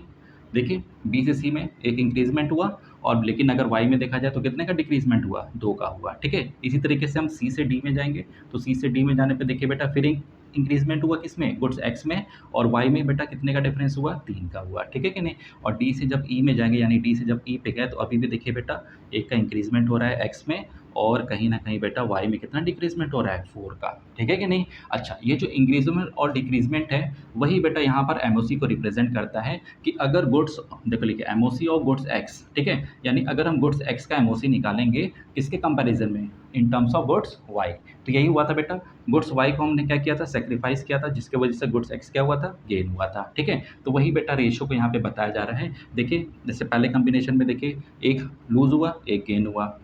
देखिए बी से सी में एक इंक्रीजमेंट हुआ, और लेकिन अगर वाई में देखा जाए तो कितने का डिक्रीजमेंट हुआ, 2 का हुआ, ठीक है। इसी तरीके से हम सी से डी में जाएंगे, तो सी से डी में जाने पे देखिए बेटा फिर इंक्रीजमेंट हुआ किसमें, गुड्स एक्स में, और वाई में बेटा कितने का डिफरेंस हुआ, 3 का हुआ, ठीक है कि नहीं। और डी से जब ई में जाएंगे, यानी डी से जब ई पे गए तो अभी भी देखिए बेटा एक का इंक्रीजमेंट हो रहा है एक्स में, और कहीं न कहीं बेटा वाई में कितना डिक्रीज़मेंट हो रहा है, 4 का, ठीक है कि नहीं। अच्छा, ये जो इंक्रीज़मेंट और डिक्रीज़मेंट है, वही बेटा यहाँ पर एमओसी को रिप्रेज़ेंट करता है कि अगर गुड्स, देखो लिखिए एमओसी ऑफ गुड्स एक्स, ठीक है। यानी अगर हम गुड्स एक्स का एमओसी निकालेंगे किसके कंपैरिज़न में, in terms of goods Y. तो यही हुआ था बेटा, गुड्स वाई को हमने क्या किया था, सैक्रिफाइस किया था, जिसकी वजह से गुड्स एक्स क्या हुआ था, गेन हुआ था, ठीक है। तो वही बेटा रेशियो को यहाँ पे बताया जा रहा है। देखिए जैसे पहले कॉम्बिनेशन में देखिए एक लूज़ हुआ, एक गेन हुआ,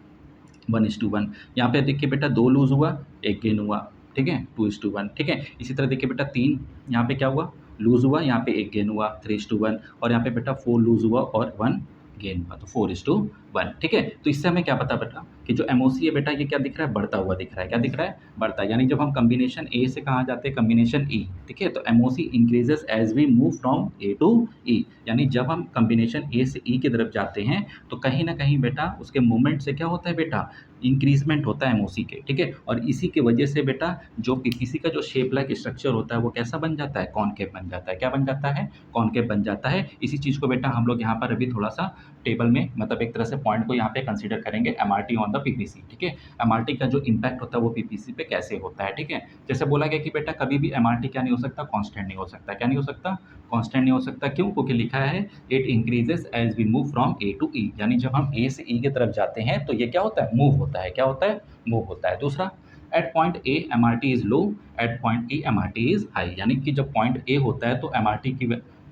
1:1। यहाँ पे देखिए बेटा 2 लूज़ हुआ, 1 गेन हुआ, ठीक है, 2:1, ठीक है। इसी तरह देखिए बेटा 3 यहाँ पे क्या हुआ, लूज़ हुआ, यहाँ पे 1 गेन हुआ, 3:1, और यहाँ पे बेटा 4 लूज़ हुआ और 1 गेन हुआ, तो 4:1, ठीक है। तो इससे हमें क्या पता बेटा कि जो एमओसी है बेटा ये क्या दिख रहा है, बढ़ता हुआ दिख रहा है। क्या दिख रहा है, बढ़ता है। यानी जब हम कॉम्बिनेशन ए से कहाँ जाते हैं, कॉम्बिनेशन ई, ठीक है। तो MOC increases as we move from A to E, यानी जब हम कॉम्बिनेशन ए से ई की तरफ जाते हैं तो कहीं ना कहीं बेटा उसके मूवमेंट से क्या होता है बेटा, इंक्रीजमेंट होता है एमओसी के, ठीक है। और इसी की वजह से बेटा जो पीपीसी का जो शेप लाइक स्ट्रक्चर होता है वो कैसा बन जाता है, कॉनकेव बन जाता है। क्या बन जाता है, कॉनकेव बन जाता है। इसी चीज़ को बेटा हम लोग यहाँ पर अभी थोड़ा सा टेबल में, मतलब एक तरह से पॉइंट को यहाँ पे कंसीडर करेंगे, MRT on the the PPC, ठीक है। एमआरटी का जो इम्पैक्ट होता है वो पीपीसी पे कैसे होता है, ठीक है। जैसे बोला गया कि बेटा कभी भी एमआरटी क्या नहीं हो सकता, कांस्टेंट नहीं हो सकता। क्या नहीं हो सकता, कांस्टेंट नहीं हो सकता। क्यों? क्योंकि लिखा है it increases as we move from A to E, यानी जब हम ए से ई की तरफ जाते हैं तो ये क्या होता है, मूव होता है। क्या होता है, मूव होता है। दूसरा, at point A MRT is low, at point E MRT is high, यानी कि जब पॉइंट ए होता है तो एमआरटी की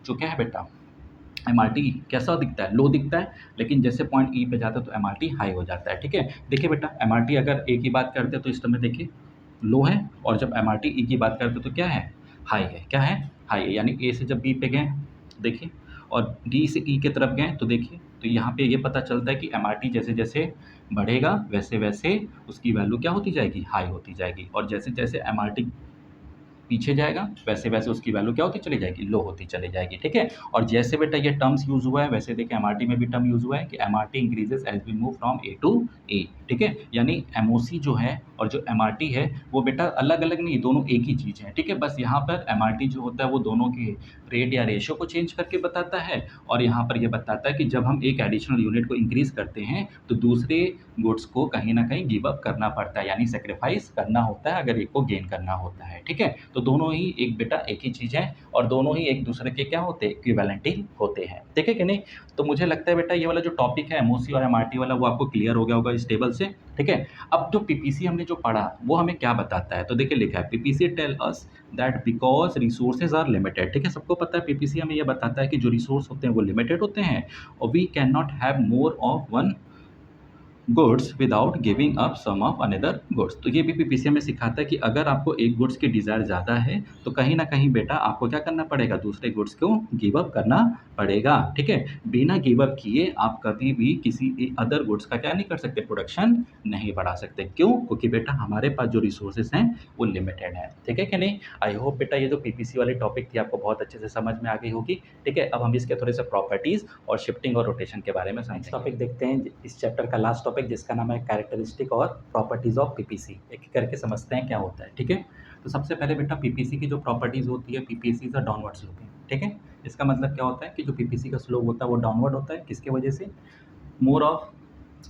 जो क्या है बेटा, एमआरटी कैसा दिखता है, लो दिखता है, लेकिन जैसे पॉइंट ई पे जाता है तो एमआरटी हाई हो जाता है, ठीक है। देखिए बेटा एमआरटी अगर ए की बात करते हैं तो इस समय देखिए लो है, और जब एमआरटी ई की बात करते हैं तो क्या है, हाई है। क्या है, हाई है। यानी ए से जब बी पे गए देखिए, और डी से ई की तरफ गए तो देखिए, तो यहाँ पे ये पता चलता है कि एमआरटी जैसे जैसे बढ़ेगा वैसे वैसे उसकी वैल्यू क्या होती जाएगी, हाई होती जाएगी, और जैसे जैसे एमआरटी पीछे जाएगा वैसे वैसे उसकी वैल्यू क्या होती चली जाएगी, लो होती चली जाएगी, ठीक है। और जैसे बेटा ये टर्म्स यूज़ हुआ है वैसे देखिए एमआरटी में भी टर्म यूज़ हुआ है कि MRT increases as we move from A to A, ठीक है। यानी एमओसी जो है और जो एमआरटी है वो बेटा अलग अलग नहीं, दोनों एक ही चीज़ है, ठीक है। बस यहाँ पर एमआरटी जो होता है वो दोनों के रेट या रेशियो को चेंज करके बताता है, और यहाँ पर ये बताता है कि जब हम एक एडिशनल यूनिट को इंक्रीज़ करते हैं तो दूसरे गुड्स को कहीं न कहीं गिव अप करना पड़ता है, यानी सैक्रिफाइस करना होता है अगर एक को गेन करना होता है, ठीक है। तो दोनों ही एक बेटा एक ही चीज़ है, और दोनों ही एक दूसरे के क्या होते हैं, इक्विवेलेंट ही होते हैं, ठीक है कि नहीं। तो मुझे लगता है बेटा ये वाला जो टॉपिक है एमओसी और एमआरटी वाला वो आपको क्लियर हो गया होगा इस टेबल से, ठीक है। अब जो पीपीसी हमने जो पढ़ा वो हमें क्या बताता है, तो देखिए लिखा है PPC tell us that because resources are limited, ठीक है। सबको पता है पीपीसी हमें ये बताता है कि जो रिसोर्स होते हैं वो लिमिटेड होते हैं, और we can not have more of one goods without giving up some of another goods. तो ये भी पीपीसी में सिखाता है कि अगर आपको एक गुड्स की डिज़ायर ज़्यादा है तो कहीं ना कहीं बेटा आपको क्या करना पड़ेगा, दूसरे गुड्स को गिव अप करना पड़ेगा, ठीक है। बिना गिव अप किए आप कभी भी किसी अदर गुड्स का क्या नहीं कर सकते, प्रोडक्शन नहीं बढ़ा सकते। क्यों? क्योंकि बेटा हमारे पास जो रिसोर्सेज हैं वो लिमिटेड है, ठीक है कि नहीं। आई होप बेटा ये जो पीपीसी वाली टॉपिक थी आपको बहुत अच्छे से समझ में आ गई होगी, ठीक है। अब हम इसके थोड़े से प्रॉपर्टीज़ और शिफ्टिंग और रोटेशन के बारे में समझेंगे। टॉपिक देखते हैं इस चैप्टर का लास्ट टॉपिक, जिसका नाम है कैरेक्टरिस्टिक और प्रॉपर्टीज़ ऑफ पीपीसी। एक एक करके समझते हैं क्या होता है, ठीक है। तो सबसे पहले बेटा पीपीसी की जो प्रॉपर्टीज़ होती है, PPC is a downward sloping, ठीक है। इसका मतलब क्या होता है कि जो पीपीसी का स्लोप होता है वो डाउनवर्ड होता है, किसके वजह से, more of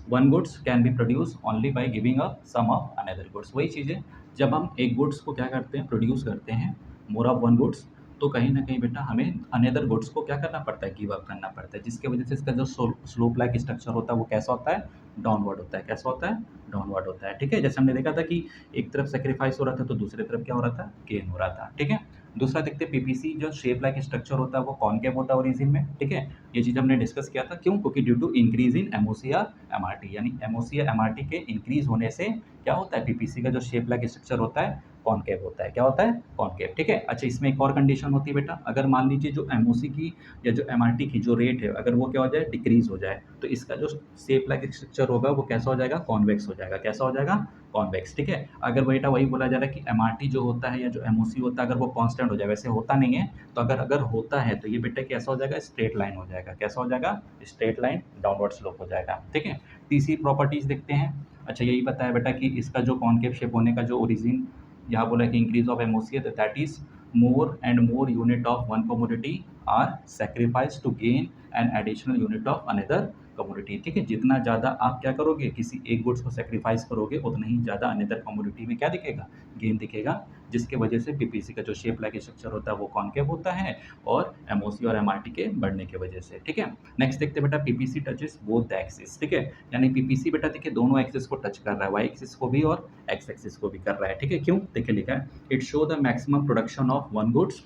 one goods can be produce only by giving up some of another goods. वही चीज़ है, जब हम एक गुड्स को क्या करते हैं, प्रोड्यूस करते हैं मोर ऑफ वन गुड्स, तो कहीं ना कहीं बेटा हमें अनदर गुड्स को क्या करना पड़ता है, गिव अप करना पड़ता है, जिसकी वजह से इसका जो स्लोप लाइक स्ट्रक्चर होता है वो कैसा होता है, डाउनवर्ड होता है। कैसा होता है, डाउनवर्ड होता है, ठीक है। जैसे हमने देखा था कि एक तरफ सेक्रीफाइस हो रहा था तो दूसरी तरफ क्या हो रहा था, गेन हो रहा था, ठीक है। दूसरा देखते हैं पीपीसी जो शेप लाइक स्ट्रक्चर होता है वो कॉनकेव होता है ओरिजिन में, ठीक है। ये चीज़ हमने डिस्कस किया था, क्यों? क्योंकि due to increase in MOC या एमआरटी, यानी एमओसी या एमआरटी के इंक्रीज होने से क्या होता है, पीपीसी का जो शेप लाइक स्ट्रक्चर होता है कॉनकेव होता है। क्या होता है, कॉनकेव, ठीक है। अच्छा, इसमें एक और कंडीशन होती है बेटा, अगर मान लीजिए जो एमओसी की या जो एमआरटी की जो रेट है अगर वो क्या हो जाए, डिक्रीज हो जाए, तो इसका जो शेप लाइक स्ट्रक्चर होगा वो कैसा हो जाएगा, कॉन्वेक्स हो जाएगा। कैसा हो जाएगा, कॉन्वेक्स, ठीक है। अगर बेटा वही बोला जा रहा है कि एमआरटी जो होता है या जो एमओसी होता है अगर वो कांस्टेंट हो जाए, वैसे होता नहीं है, तो अगर अगर होता है तो ये बेटा कैसा हो जाएगा, स्ट्रेट लाइन हो जाएगा। कैसा हो जाएगा, स्ट्रेट लाइन, डाउनवर्ड स्लोप हो जाएगा, ठीक है। तीसरी प्रॉपर्टीज देखते हैं। अच्छा, यही बताया बेटा कि इसका जो कॉनकेव शेप होने का जो ओरिजिन यहाँ बोला कि इंक्रीज ऑफ एमओसी है, that is more and more unit of one commodity are sacrifice to gain an additional unit of another commodity, ठीक है। जितना ज़्यादा आप क्या करोगे, किसी एक गुड्स को सेक्रीफाइस करोगे उतना ही ज़्यादा अनदर कमोडिटी में क्या दिखेगा, गेन दिखेगा, जिसके वजह से पीपीसी का जो शेप लाइक स्ट्रक्चर होता है वो कॉनकेव होता है, और एमओसी और एमआरटी के बढ़ने की वजह से, ठीक है। नेक्स्ट देखते हैं बेटा PPC touches both the axis, ठीक है। यानी पीपीसी बेटा देखिए दोनों एक्सिस को टच कर रहा है, वाई एक्सिस को भी और एक्स एक्सिस को भी कर रहा है, ठीक है। क्यों? देखिए लिखा है it show the maximum production of one goods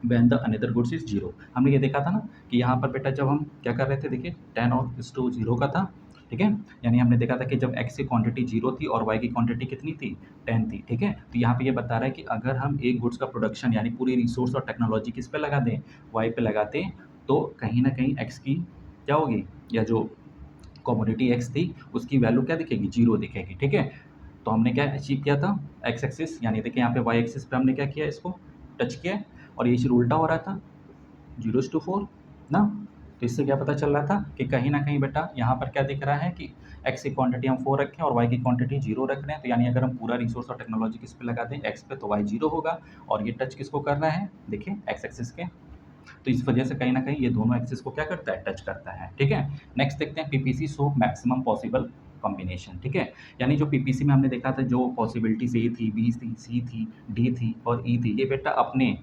when the another goods is zero. हमने ये देखा था ना कि यहाँ पर बेटा जब हम क्या कर रहे थे, देखिए 10:0 का था, ठीक है। यानी हमने देखा था कि जब x की क्वांटिटी 0 थी और y की क्वांटिटी कितनी थी, 10 थी, ठीक है। तो यहाँ पे ये बता रहा है कि अगर हम एक गुड्स का प्रोडक्शन यानी पूरी रिसोर्स और टेक्नोलॉजी किस पे लगा दें, y पे लगाते हैं, तो कहीं ना कहीं x की क्या होगी, या जो कमोडिटी x थी उसकी वैल्यू क्या दिखेगी, 0 दिखेगी, ठीक है। तो हमने क्या अचीव किया था, एक्स एक्सिस, यानी देखिए यहाँ पे वाई एक्सिस पे हमने क्या किया, इसको टच किया, और ये चीज़ उल्टा हो रहा था 0:4 ना। तो इससे क्या पता चल रहा था कि कहीं ना कहीं बेटा यहाँ पर क्या दिख रहा है कि एक्स की क्वांटिटी हम 4 रखें और वाई की क्वांटिटी 0 रख रहे हैं, तो यानी अगर हम पूरा रिसोर्स और टेक्नोलॉजी किस पे लगा दें, एक्स पे, तो वाई 0 होगा, और ये टच किसको कर रहा है, देखिए एक्स एक्सिस के। तो इस वजह से कहीं ना कहीं ये दोनों एक्सिस को क्या करता है, टच करता है, ठीक है। नेक्स्ट देखते हैं PPC show maximum possible combination, ठीक है। यानी जो पीपीसी में हमने देखा था जो पॉसिबिलिटीज ए थी, बी थी, सी थी, डी थी और ई थी, ये बेटा अपने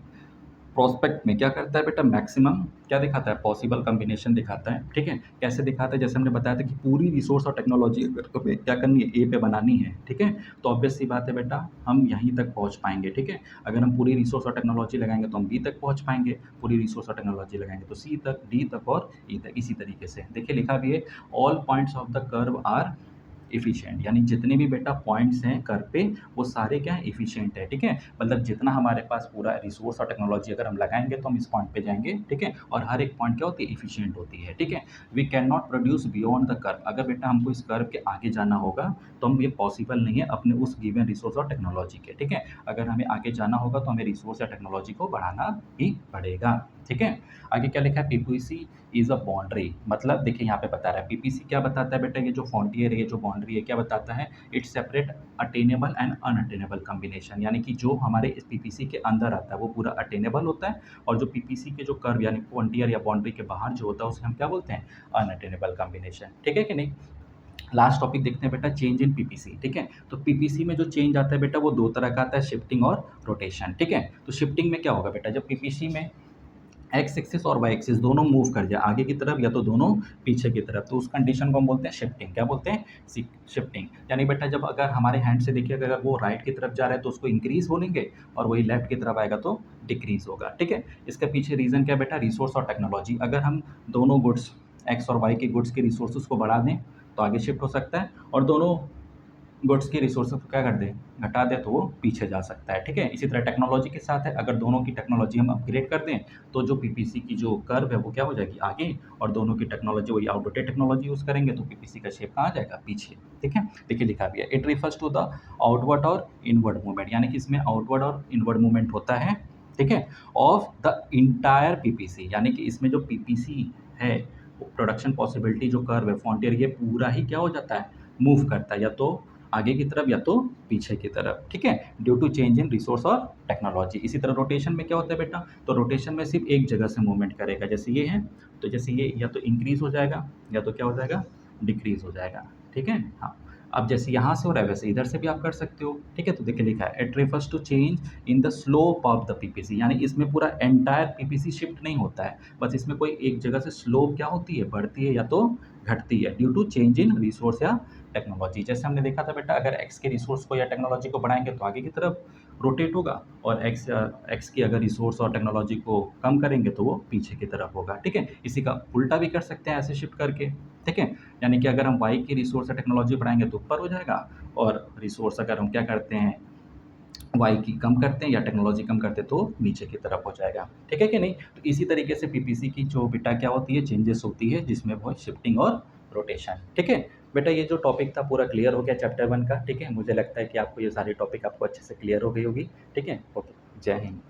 प्रोस्पेक्ट में क्या करता है बेटा, मैक्सिमम क्या दिखाता है, पॉसिबल कॉम्बिनेशन दिखाता है, ठीक है। कैसे दिखाता है, जैसे हमने बताया था कि पूरी रिसोर्स और टेक्नोलॉजी अगर हमें क्या करनी है, ए पे बनानी है, ठीक है, तो ऑब्वियस सी बात है बेटा हम यहीं तक पहुंच पाएंगे, ठीक है। अगर हम पूरी रिसोर्स और टेक्नोलॉजी लगाएंगे तो हम बी तक पहुंच पाएंगे, पूरी रिसोर्स और टेक्नोलॉजी लगाएंगे तो सी तक, डी तक और ई तक। इसी तरीके से देखिए लिखा भी है, all points of the curve are efficient, यानी जितने भी बेटा पॉइंट्स हैं कर्व पे वो सारे क्या है, एफिशिएंट है, ठीक है। मतलब जितना हमारे पास पूरा रिसोर्स और टेक्नोलॉजी अगर हम लगाएंगे तो हम इस पॉइंट पे जाएंगे, ठीक है। और हर एक पॉइंट क्या होती है, एफिशिएंट होती है, ठीक है। We can not produce beyond the curve, अगर बेटा हमको इस कर्व के आगे जाना होगा तो हम ये पॉसिबल नहीं है अपने उस गिवन रिसोर्स और टेक्नोलॉजी के, ठीक है। अगर हमें आगे जाना होगा तो हमें रिसोर्स या टेक्नोलॉजी को बढ़ाना ही पड़ेगा, ठीक है। आगे क्या लिखा है, पीपीसी इज अ बाउंड्री, मतलब देखिए यहाँ पे बता रहा है पीपीसी क्या बताता है बेटा, ये जो फ्रंटियर है, ये जो बाउंड्री है, क्या बताता है, it's separate attainable and unattainable combination, यानी कि जो हमारे इस पीपीसी के अंदर आता है वो पूरा अटेनेबल होता है और जो पीपीसी के जो कर्व यानी फ्रंटियर या बाउंड्री के बाहर जो होता है उसे हम क्या बोलते हैं, अनअटेनेबल कॉम्बिनेशन, ठीक है कि नहीं। लास्ट टॉपिक देखते हैं बेटा, चेंज इन पीपीसी, ठीक है। तो पीपीसी में जो चेंज आता है बेटा वो दो तरह का आता है, शिफ्टिंग और रोटेशन, ठीक है। तो शिफ्टिंग में क्या होगा बेटा, जब पीपीसी में एक्स एक्सिस और वाई एक्सिस दोनों मूव कर जाए आगे की तरफ या तो दोनों पीछे की तरफ, तो उस कंडीशन को हम बोलते हैं शिफ्टिंग, क्या बोलते हैं, शिफ्टिंग। यानी बेटा जब अगर हमारे हैंड से देखिए अगर वो राइट की तरफ जा रहा है तो उसको इंक्रीज बोलेंगे और वही लेफ्ट की तरफ आएगा तो डिक्रीज होगा, ठीक है। इसके पीछे रीज़न क्या है बेटा, रिसोर्स और टेक्नोलॉजी, अगर हम दोनों गुड्स एक्स और वाई के गुड्स के रिसोर्सेज को बढ़ा दें तो आगे शिफ्ट हो सकता है और दोनों गुड्स की रिसोर्सेज को क्या कर दें, घटा दें तो वो पीछे जा सकता है, ठीक है। इसी तरह टेक्नोलॉजी के साथ है, अगर दोनों की टेक्नोलॉजी हम अपग्रेड कर दें तो जो पीपीसी की जो कर्व है वो क्या हो जाएगी, आगे, और दोनों की टेक्नोलॉजी वही आउटडेटेड टेक्नोलॉजी यूज़ करेंगे तो पीपीसी का शेप कहाँ आ जाएगा, पीछे, ठीक है। देखिए लिखा भी है, it refers to the outward और इनवर्ड मूवमेंट, यानी कि इसमें आउटवर्ड और इनवर्ड मूवमेंट होता है, ठीक है, ऑफ द इंटायर पीपीसी, यानी कि इसमें जो पीपीसी है प्रोडक्शन पॉसिबिलिटी जो कर्व है फ्रंटियर, ये पूरा ही क्या हो जाता है, मूव करता है या तो आगे की तरफ या तो पीछे की तरफ, ठीक है, due to change in resource और टेक्नोलॉजी। इसी तरह रोटेशन में क्या होता है बेटा, तो रोटेशन में सिर्फ एक जगह से मूवमेंट करेगा, जैसे ये है तो जैसे ये या तो इंक्रीज हो जाएगा या तो क्या हो जाएगा, डिक्रीज हो जाएगा, ठीक है। हाँ, अब जैसे यहाँ से हो रहा है वैसे इधर से भी आप कर सकते हो, ठीक है। तो देखिए लिखा है, it refers to change in the slope of the PPC, यानी इसमें पूरा एंटायर पीपीसी शिफ्ट नहीं होता है, बस इसमें कोई एक जगह से स्लोप क्या होती है, बढ़ती है या तो घटती है due to change in resource या टेक्नोलॉजी। जैसे हमने देखा था बेटा, अगर एक्स के रिसोर्स को या टेक्नोलॉजी को बढ़ाएंगे तो आगे की तरफ रोटेट होगा और एक्स की अगर रिसोर्स और टेक्नोलॉजी को कम करेंगे तो वो पीछे की तरफ होगा, ठीक है। इसी का उल्टा भी कर सकते हैं ऐसे शिफ्ट करके, ठीक है। यानी कि अगर हम वाई की रिसोर्स या टेक्नोलॉजी बढ़ाएंगे तो ऊपर हो जाएगा और रिसोर्स अगर हम क्या करते हैं, वाई की कम करते हैं या टेक्नोलॉजी कम करते हैं तो नीचे की तरफ हो जाएगा, ठीक है कि नहीं। तो इसी तरीके से पीपीसी की जो बेटा क्या होती है, चेंजेस होती है, जिसमें वो शिफ्टिंग और रोटेशन, ठीक है। बेटा ये जो टॉपिक था पूरा क्लियर हो गया चैप्टर 1 का, ठीक है। मुझे लगता है कि आपको ये सारी टॉपिक आपको अच्छे से क्लियर हो गई होगी, ठीक है। ओके, जय हिंद।